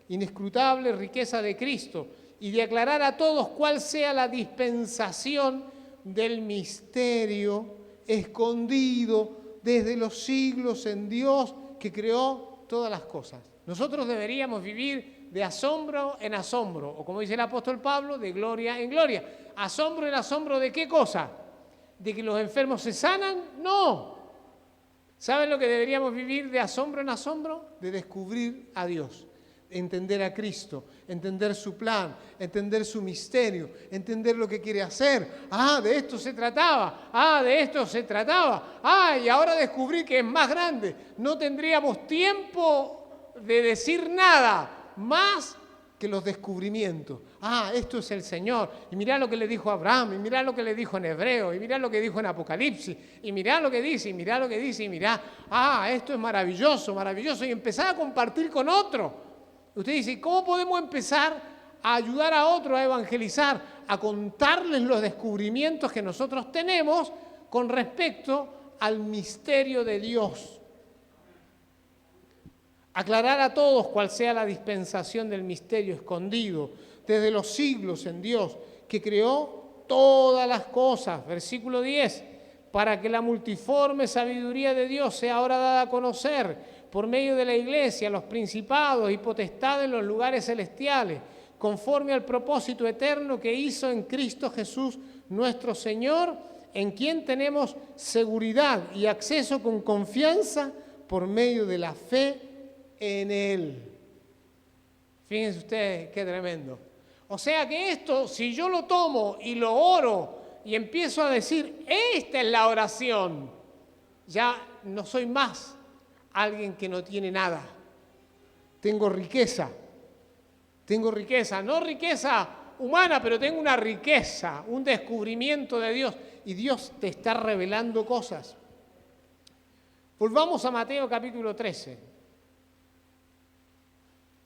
Inescrutable riqueza de Cristo y de aclarar a todos cuál sea la dispensación del misterio escondido desde los siglos en Dios que creó todas las cosas. Nosotros deberíamos vivir de asombro en asombro, o como dice el apóstol Pablo, de gloria en gloria. ¿Asombro en asombro de qué cosa? ¿De que los enfermos se sanan? No. ¿Saben lo que deberíamos vivir de asombro en asombro? De descubrir a Dios, entender a Cristo, entender su plan, entender su misterio, entender lo que quiere hacer. Ah, de esto se trataba. Ah, de esto se trataba. Ah, y ahora descubrí que es más grande. No tendríamos tiempo de decir nada más que los descubrimientos. Ah, esto es el Señor. Y mirá lo que le dijo a Abraham, y mirá lo que le dijo en Hebreo, y mirá lo que dijo en Apocalipsis, y mirá lo que dice, y mirá lo que dice, y mirá. Ah, esto es maravilloso, maravilloso. Y empezar a compartir con otro. Usted dice, ¿cómo podemos empezar a ayudar a otro a evangelizar? A contarles los descubrimientos que nosotros tenemos con respecto al misterio de Dios. Aclarar a todos cuál sea la dispensación del misterio escondido desde los siglos en Dios, que creó todas las cosas. Versículo 10, para que la multiforme sabiduría de Dios sea ahora dada a conocer por medio de la iglesia, los principados y potestades en los lugares celestiales, conforme al propósito eterno que hizo en Cristo Jesús nuestro Señor, en quien tenemos seguridad y acceso con confianza por medio de la fe en Él. Fíjense ustedes qué tremendo. O sea que esto, si yo lo tomo y lo oro y empiezo a decir, esta es la oración, ya no soy más alguien que no tiene nada. Tengo riqueza, no riqueza humana, pero tengo una riqueza, un descubrimiento de Dios, y Dios te está revelando cosas. Volvamos a Mateo capítulo 13.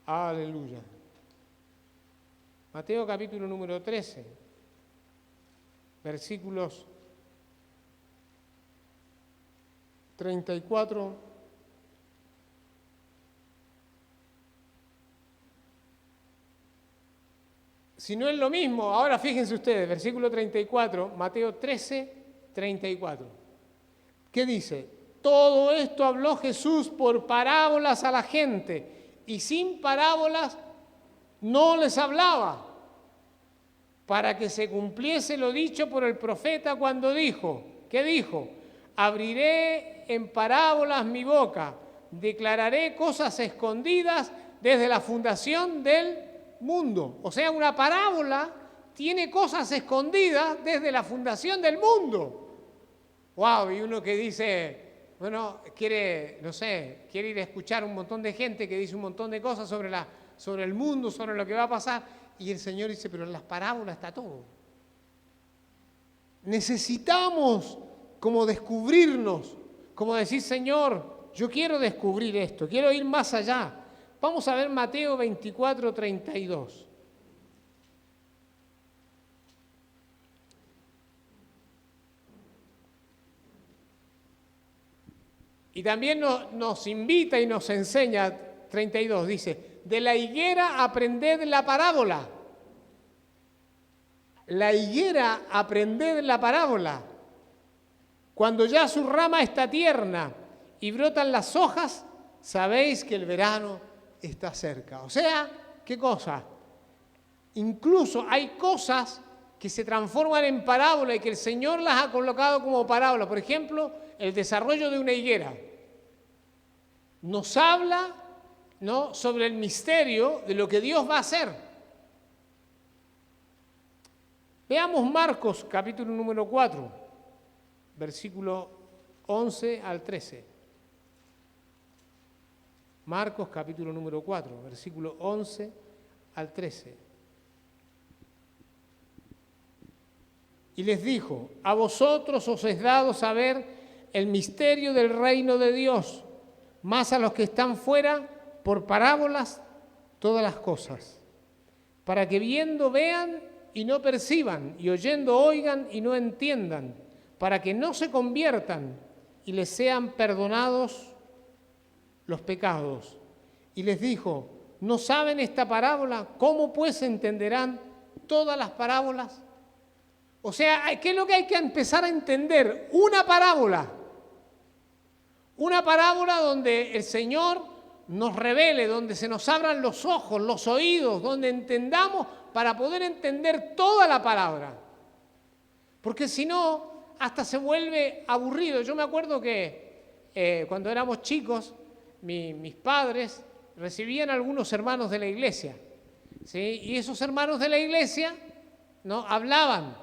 Aleluya. Mateo capítulo número 13, versículos 34 Si no es lo mismo, ahora fíjense ustedes, versículo 34, Mateo 13, 34. ¿Qué dice? Todo esto habló Jesús por parábolas a la gente, y sin parábolas no les hablaba, para que se cumpliese lo dicho por el profeta cuando dijo, ¿qué dijo? Abriré en parábolas mi boca, declararé cosas escondidas desde la fundación del mundo. O sea, una parábola tiene cosas escondidas desde la fundación del mundo. ¡Wow! Y uno que dice, bueno, quiere ir a escuchar un montón de gente que dice un montón de cosas sobre el mundo, sobre lo que va a pasar, y el Señor dice, pero en las parábolas está todo. Necesitamos como descubrirnos, como decir, Señor, yo quiero descubrir esto, quiero ir más allá, Vamos a ver Mateo 24, 32. Y también nos invita y nos enseña, 32, dice, de la higuera aprended la parábola. La higuera aprended la parábola. Cuando ya su rama está tierna y brotan las hojas, sabéis que el verano está cerca. O sea, ¿qué cosa? Incluso hay cosas que se transforman en parábola y que el Señor las ha colocado como parábola. Por ejemplo, el desarrollo de una higuera. Nos habla, ¿no?, sobre el misterio de lo que Dios va a hacer. Veamos Marcos, capítulo número 4, versículo 11 al 13. Marcos, capítulo número 4, versículo 11 al 13. Y les dijo, a vosotros os es dado saber el misterio del reino de Dios, más a los que están fuera, por parábolas, todas las cosas, para que viendo vean y no perciban, y oyendo oigan y no entiendan, para que no se conviertan y les sean perdonados los pecados. Y les dijo, ¿no saben esta parábola? ¿Cómo pues entenderán todas las parábolas? O sea, ¿qué es lo que hay que empezar a entender? Una parábola donde el Señor nos revele, donde se nos abran los ojos, los oídos, donde entendamos para poder entender toda la palabra. Porque si no, hasta se vuelve aburrido. Yo me acuerdo que cuando éramos chicos, mis padres recibían algunos hermanos de la iglesia, ¿sí? Y esos hermanos de la iglesia, ¿no?, hablaban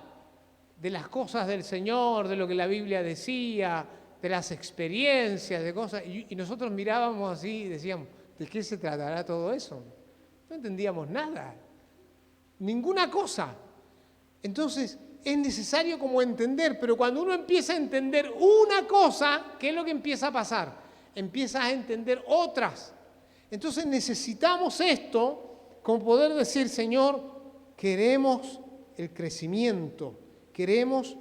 de las cosas del Señor, de lo que la Biblia decía, de las experiencias, de cosas, y nosotros mirábamos así y decíamos, ¿de qué se tratará todo eso? No entendíamos nada, ninguna cosa. Entonces, es necesario como entender, pero cuando uno empieza a entender una cosa, ¿qué es lo que empieza a pasar? Empiezas a entender otras. Entonces necesitamos esto como poder decir, Señor, queremos el crecimiento, queremos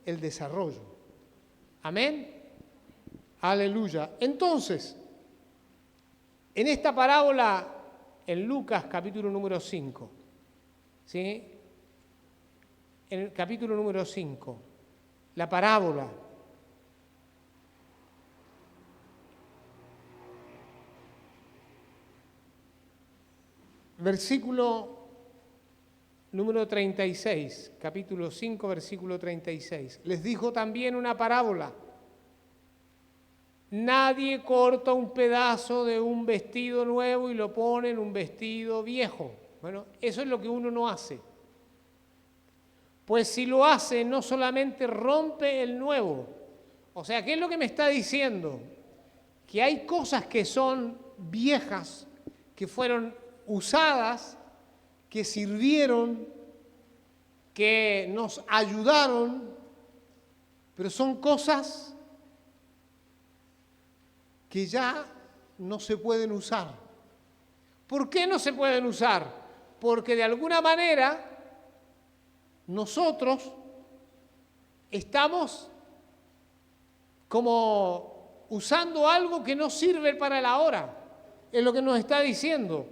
el desarrollo. Amén. Aleluya. Entonces, en esta parábola, en Lucas capítulo número 5, ¿sí?, en el capítulo número 5, la parábola, versículo número 36, capítulo 5, versículo 36. Les dijo también una parábola. Nadie corta un pedazo de un vestido nuevo y lo pone en un vestido viejo. Bueno, eso es lo que uno no hace. Pues si lo hace, no solamente rompe el nuevo. O sea, ¿qué es lo que me está diciendo? Que hay cosas que son viejas, que fueron usadas, que sirvieron, que nos ayudaron, pero son cosas que ya no se pueden usar. ¿Por qué no se pueden usar? Porque de alguna manera nosotros estamos como usando algo que no sirve para el ahora, es lo que nos está diciendo.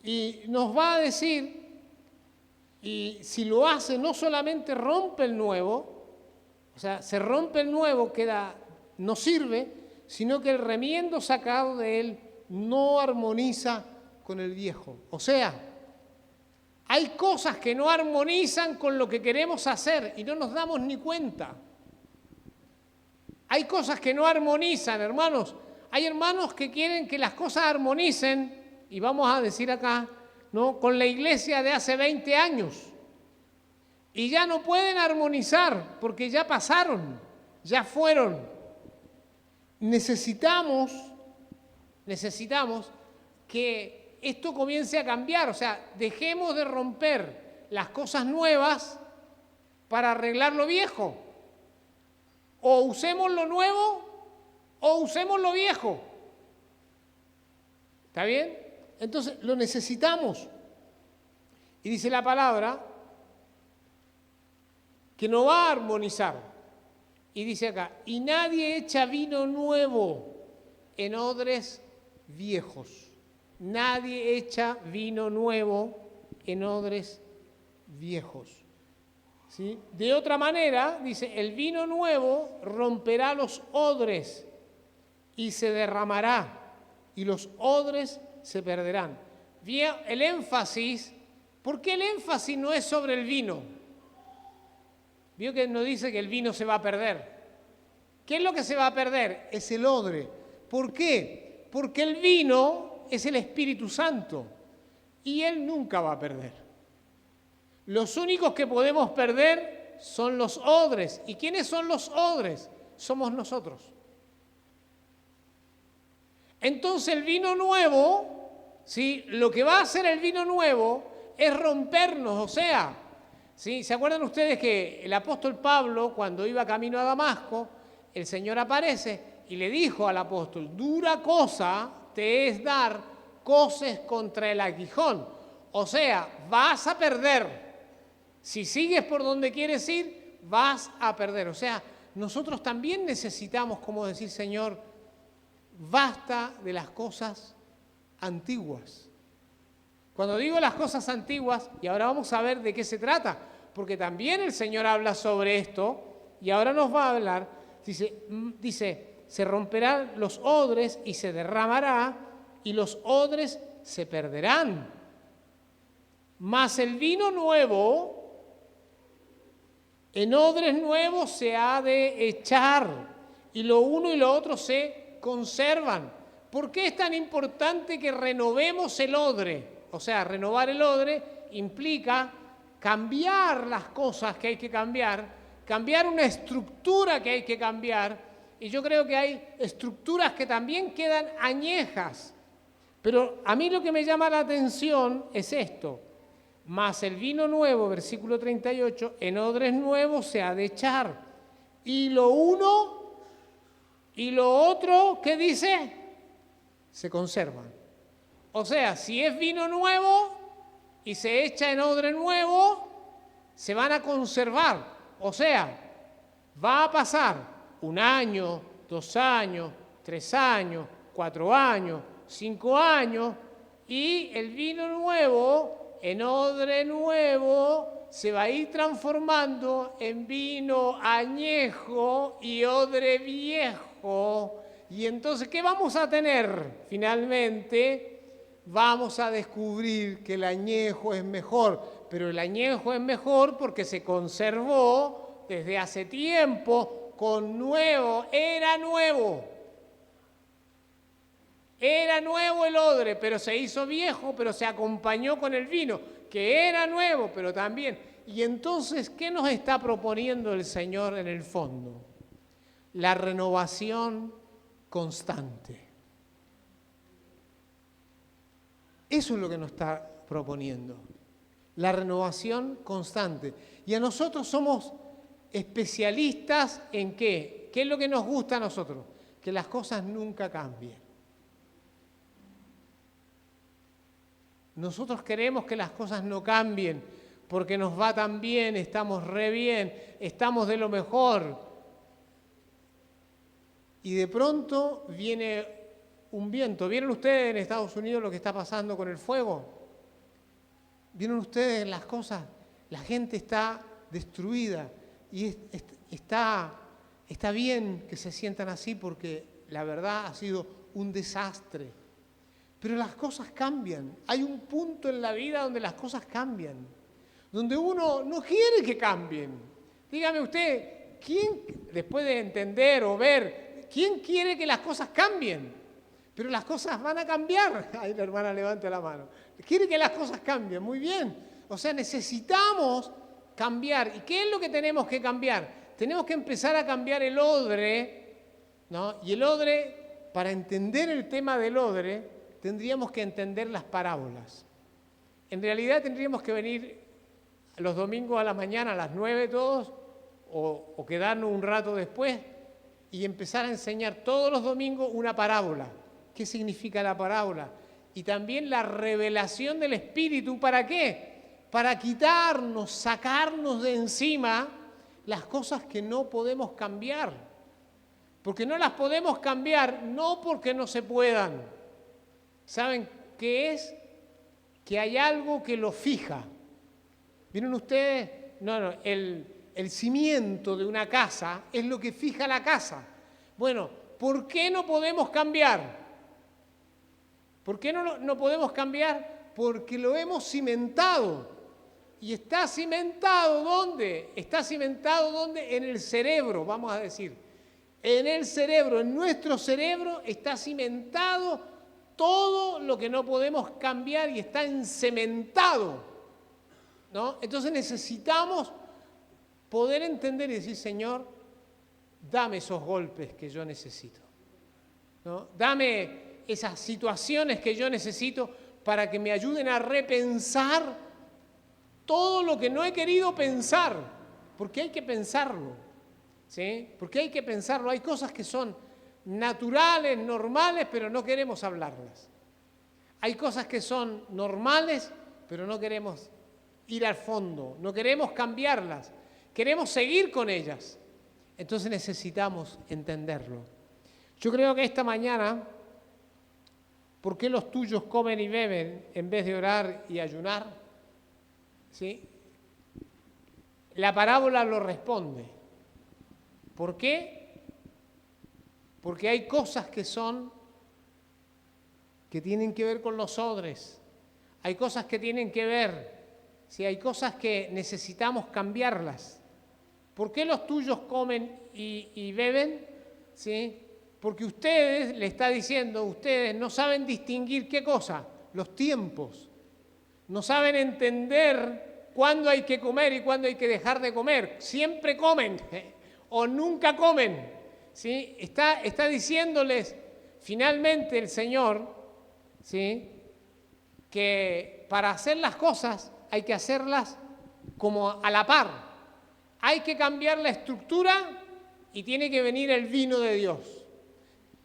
Y nos va a decir, y si lo hace, no solamente rompe el nuevo, o sea, se rompe el nuevo, no sirve, sino que el remiendo sacado de él no armoniza con el viejo. O sea, hay cosas que no armonizan con lo que queremos hacer y no nos damos ni cuenta. Hay cosas que no armonizan, hermanos. Hay hermanos que quieren que las cosas armonicen, y vamos a decir acá, ¿no?, con la iglesia de hace 20 años. Y ya no pueden armonizar porque ya pasaron, ya fueron. Necesitamos que esto comience a cambiar, o sea, dejemos de romper las cosas nuevas para arreglar lo viejo. O usemos lo nuevo o usemos lo viejo. ¿Está bien? Entonces lo necesitamos. Y dice la palabra que no va a armonizar. Y dice acá, y nadie echa vino nuevo en odres viejos. Nadie echa vino nuevo en odres viejos. ¿Sí? De otra manera, dice, el vino nuevo romperá los odres y se derramará, y los odres se perderán. Bien, el énfasis, ¿por qué el énfasis no es sobre el vino? Vio que nos dice que el vino se va a perder. ¿Qué es lo que se va a perder? Es el odre. ¿Por qué? Porque el vino es el Espíritu Santo y Él nunca va a perder. Los únicos que podemos perder son los odres. ¿Y quiénes son los odres? Somos nosotros. Entonces el vino nuevo, ¿sí? Lo que va a hacer el vino nuevo es rompernos, o sea, ¿sí? ¿Se acuerdan ustedes que el apóstol Pablo, cuando iba camino a Damasco, el Señor aparece y le dijo al apóstol, dura cosa te es dar coces contra el aguijón? O sea, vas a perder. Si sigues por donde quieres ir, vas a perder. O sea, nosotros también necesitamos, como decir, Señor, basta de las cosas antiguas. Cuando digo las cosas antiguas, y ahora vamos a ver de qué se trata, porque también el Señor habla sobre esto, y ahora nos va a hablar, dice, se romperán los odres y se derramará, y los odres se perderán. Mas el vino nuevo, en odres nuevos se ha de echar, y lo uno y lo otro se conservan. ¿Por qué es tan importante que renovemos el odre? O sea, renovar el odre implica cambiar las cosas que hay que cambiar una estructura que hay que cambiar, y yo creo que hay estructuras que también quedan añejas. Pero a mí lo que me llama la atención es esto. Mas el vino nuevo, versículo 38, en odres nuevos se ha de echar. Y lo uno y lo otro, ¿qué dice? Se conservan. O sea, si es vino nuevo y se echa en odre nuevo, se van a conservar. O sea, va a pasar 1 año, 2 años, 3 años, 4 años, 5 años, y el vino nuevo en odre nuevo se va a ir transformando en vino añejo y odre viejo. Y entonces, ¿qué vamos a tener? Finalmente, vamos a descubrir que el añejo es mejor, pero el añejo es mejor porque se conservó desde hace tiempo con nuevo, era nuevo. Era nuevo el odre, pero se hizo viejo, pero se acompañó con el vino, que era nuevo, pero también. Y entonces, ¿qué nos está proponiendo el Señor en el fondo? La renovación constante. Eso es lo que nos está proponiendo, la renovación constante. Y a nosotros somos especialistas en ¿qué? ¿Qué es lo que nos gusta a nosotros? Que las cosas nunca cambien. Nosotros queremos que las cosas no cambien porque nos va tan bien, estamos re bien, estamos de lo mejor. Y de pronto viene un viento. ¿Vieron ustedes en Estados Unidos lo que está pasando con el fuego? ¿Vieron ustedes las cosas? La gente está destruida y está bien que se sientan así porque la verdad ha sido un desastre. Pero las cosas cambian. Hay un punto en la vida donde las cosas cambian, donde uno no quiere que cambien. Dígame usted, ¿quién, después de entender o ver, quién quiere que las cosas cambien? Pero las cosas van a cambiar. Ahí la hermana levanta la mano. Quiere que las cosas cambien, muy bien. O sea, necesitamos cambiar. ¿Y qué es lo que tenemos que cambiar? Tenemos que empezar a cambiar el odre, ¿no? Y el odre, para entender el tema del odre, tendríamos que entender las parábolas. En realidad tendríamos que venir los domingos a la mañana a las 9 todos, o quedarnos un rato después y empezar a enseñar todos los domingos una parábola. ¿Qué significa la parábola? y también la revelación del Espíritu. ¿Para qué? Para quitarnos, sacarnos de encima las cosas que no podemos cambiar. Porque no las podemos cambiar, no porque no se puedan. ¿Saben qué es? Que hay algo que lo fija. ¿Vieron ustedes? No, el cimiento de una casa es lo que fija la casa. Bueno, ¿por qué no podemos cambiar? ¿Por qué no podemos cambiar? Porque lo hemos cimentado. ¿Y está cimentado dónde? Está cimentado ¿dónde? En el cerebro, vamos a decir. En el cerebro, en nuestro cerebro está cimentado todo lo que no podemos cambiar y está encementado, ¿no? Entonces necesitamos poder entender y decir, Señor, dame esos golpes que yo necesito, ¿no? Dame esas situaciones que yo necesito para que me ayuden a repensar todo lo que no he querido pensar, porque hay que pensarlo, ¿sí? Porque hay que pensarlo. Hay cosas que son naturales, normales, pero no queremos hablarlas. Hay cosas que son normales, pero no queremos ir al fondo, no queremos cambiarlas, queremos seguir con ellas. Entonces necesitamos entenderlo. Yo creo que esta mañana, ¿por qué los tuyos comen y beben en vez de orar y ayunar? ¿Sí? La parábola lo responde. ¿Por qué? Porque hay cosas que tienen que ver con los odres. Hay cosas que tienen que ver, ¿sí? Hay cosas que necesitamos cambiarlas. ¿Por qué los tuyos comen y beben? ¿Sí? Porque ustedes, le está diciendo, ustedes no saben distinguir ¿qué cosa? Los tiempos. No saben entender cuándo hay que comer y cuándo hay que dejar de comer. Siempre comen o nunca comen, ¿sí? Está diciéndoles finalmente el Señor, ¿sí? Que para hacer las cosas hay que hacerlas como a la par. Hay que cambiar la estructura y tiene que venir el vino de Dios.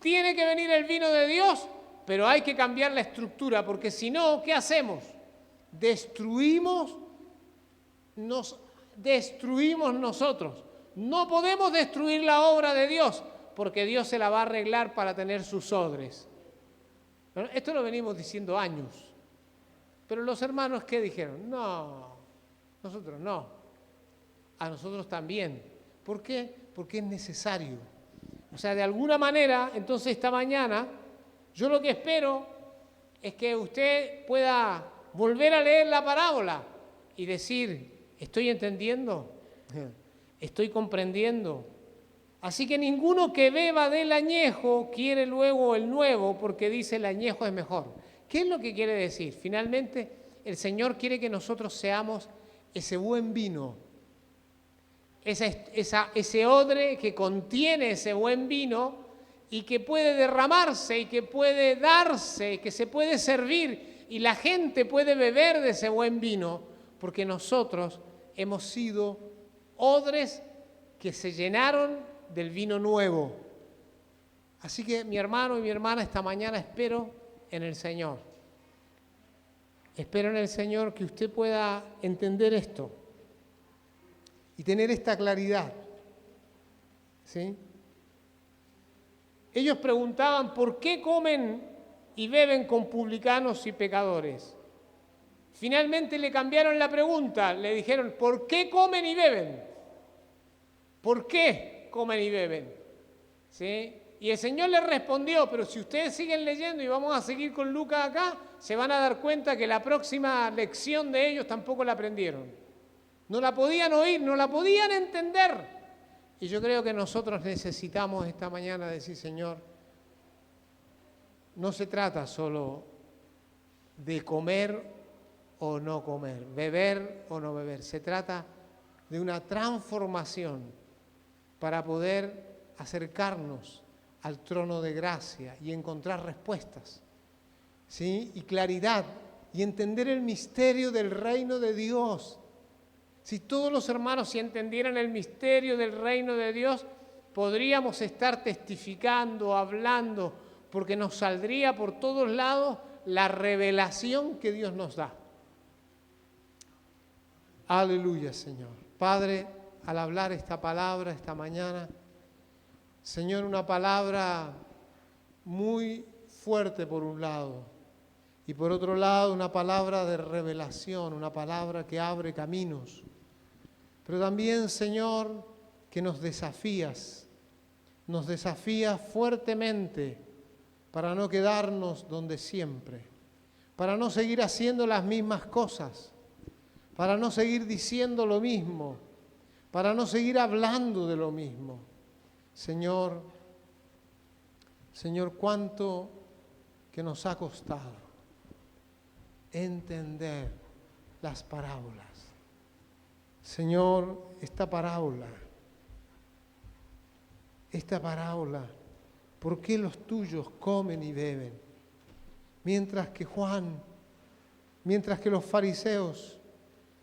Tiene que venir el vino de Dios, pero hay que cambiar la estructura, porque si no, ¿qué hacemos? Nos destruimos nosotros. No podemos destruir la obra de Dios, porque Dios se la va a arreglar para tener sus odres. Esto lo venimos diciendo años. Pero los hermanos, ¿qué dijeron? No, nosotros no. A nosotros también. ¿Por qué? Porque es necesario. O sea, de alguna manera, entonces esta mañana, yo lo que espero es que usted pueda volver a leer la parábola y decir, ¿estoy entendiendo? ¿Estoy comprendiendo? Así que ninguno que beba del añejo quiere luego el nuevo, porque dice el añejo es mejor. ¿Qué es lo que quiere decir? Finalmente, el Señor quiere que nosotros seamos ese buen vino, ese odre que contiene ese buen vino y que puede derramarse y que puede darse, que se puede servir y la gente puede beber de ese buen vino, porque nosotros hemos sido odres que se llenaron del vino nuevo. Así que mi hermano y mi hermana, esta mañana espero en el Señor. Espero en el Señor que usted pueda entender esto y tener esta claridad, ¿sí? Ellos preguntaban, ¿por qué comen y beben con publicanos y pecadores? Finalmente le cambiaron la pregunta, le dijeron, ¿por qué comen y beben? ¿Por qué comen y beben? ¿Sí? Y el Señor les respondió, pero si ustedes siguen leyendo y vamos a seguir con Lucas acá, se van a dar cuenta que la próxima lección de ellos tampoco la aprendieron. No la podían oír, no la podían entender. Y yo creo que nosotros necesitamos esta mañana decir, Señor, no se trata solo de comer o no comer, beber o no beber. Se trata de una transformación para poder acercarnos al trono de gracia y encontrar respuestas, ¿sí? Y claridad y entender el misterio del reino de Dios. Si todos los hermanos entendieran el misterio del reino de Dios, podríamos estar testificando, hablando, porque nos saldría por todos lados la revelación que Dios nos da. Aleluya, Señor. Padre, al hablar esta palabra esta mañana, Señor, una palabra muy fuerte por un lado, y por otro lado una palabra de revelación, una palabra que abre caminos. Pero también, Señor, que nos desafías fuertemente para no quedarnos donde siempre, para no seguir haciendo las mismas cosas, para no seguir diciendo lo mismo, para no seguir hablando de lo mismo. Señor, cuánto que nos ha costado entender las parábolas. Señor, esta parábola, ¿por qué los tuyos comen y beben? Mientras que los fariseos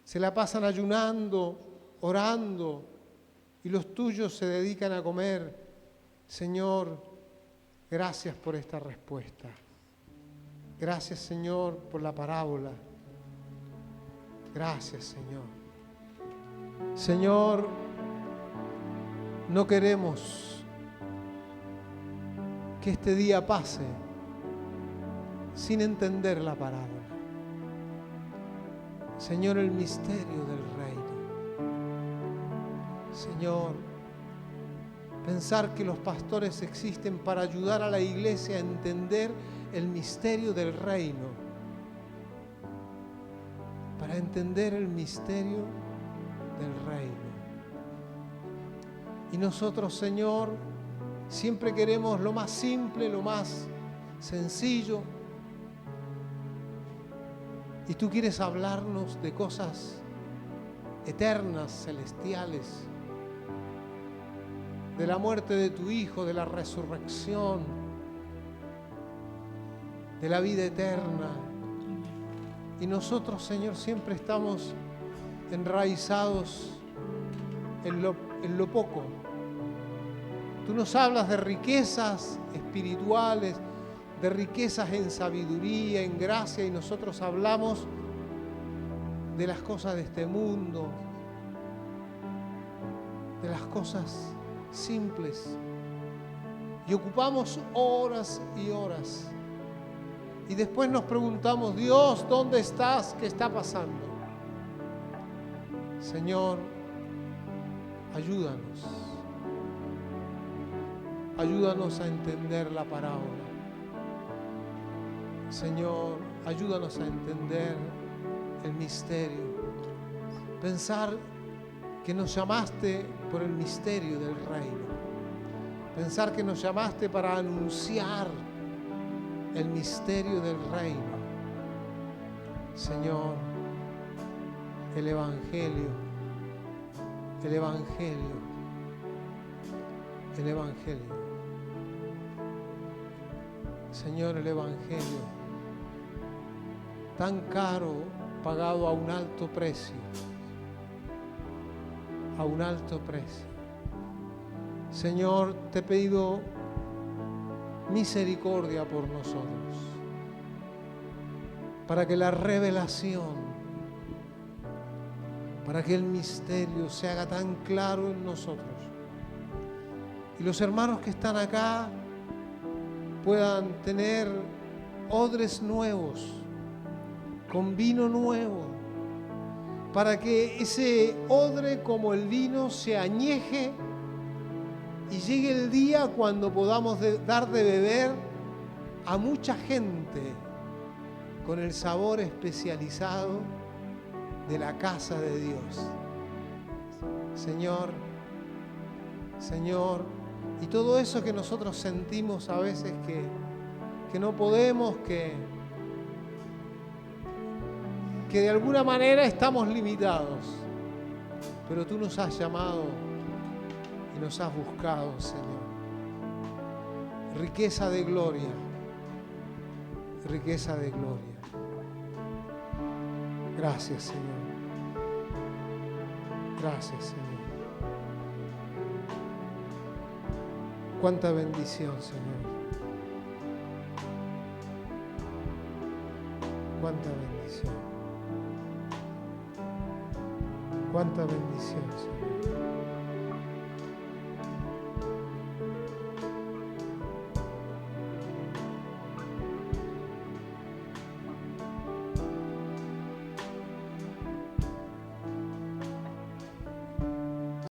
se la pasan ayunando, orando, y los tuyos se dedican a comer. Señor, gracias por esta respuesta. Gracias, Señor, por la parábola. Gracias, Señor. Señor, no queremos que este día pase sin entender la parábola. Señor, el misterio del reino. Señor, pensar que los pastores existen para ayudar a la iglesia a entender el misterio del reino. Para entender el misterio del reino. Y nosotros, Señor, siempre queremos lo más simple, lo más sencillo. Y tú quieres hablarnos de cosas eternas, celestiales, de la muerte de tu Hijo, de la resurrección, de la vida eterna. Y nosotros, Señor, siempre estamos enraizados en lo poco. Tú nos hablas de riquezas espirituales, de riquezas en sabiduría, en gracia, y nosotros hablamos de las cosas de este mundo, de las cosas simples, y ocupamos horas y horas, y después nos preguntamos: Dios, ¿dónde estás? ¿Qué está pasando? Señor, ayúdanos a entender la parábola. Señor, ayúdanos a entender el misterio. Pensar que nos llamaste por el misterio del reino. Pensar que nos llamaste para anunciar el misterio del reino. Señor, el Evangelio. Señor, el Evangelio, tan caro, pagado a un alto precio. Señor, te he pedido misericordia por nosotros, para que la revelación, para que el misterio se haga tan claro en nosotros, y los hermanos que están acá puedan tener odres nuevos, con vino nuevo, para que ese odre como el vino se añeje y llegue el día cuando podamos dar de beber a mucha gente con el sabor especializado de la casa de Dios. Señor, y todo eso que nosotros sentimos a veces que no podemos, que de alguna manera estamos limitados, pero tú nos has llamado y nos has buscado, Señor. Riqueza de gloria. Gracias, Señor. Gracias, Señor. Cuánta bendición, Señor. Cuánta bendición. Cuánta bendición, Señor.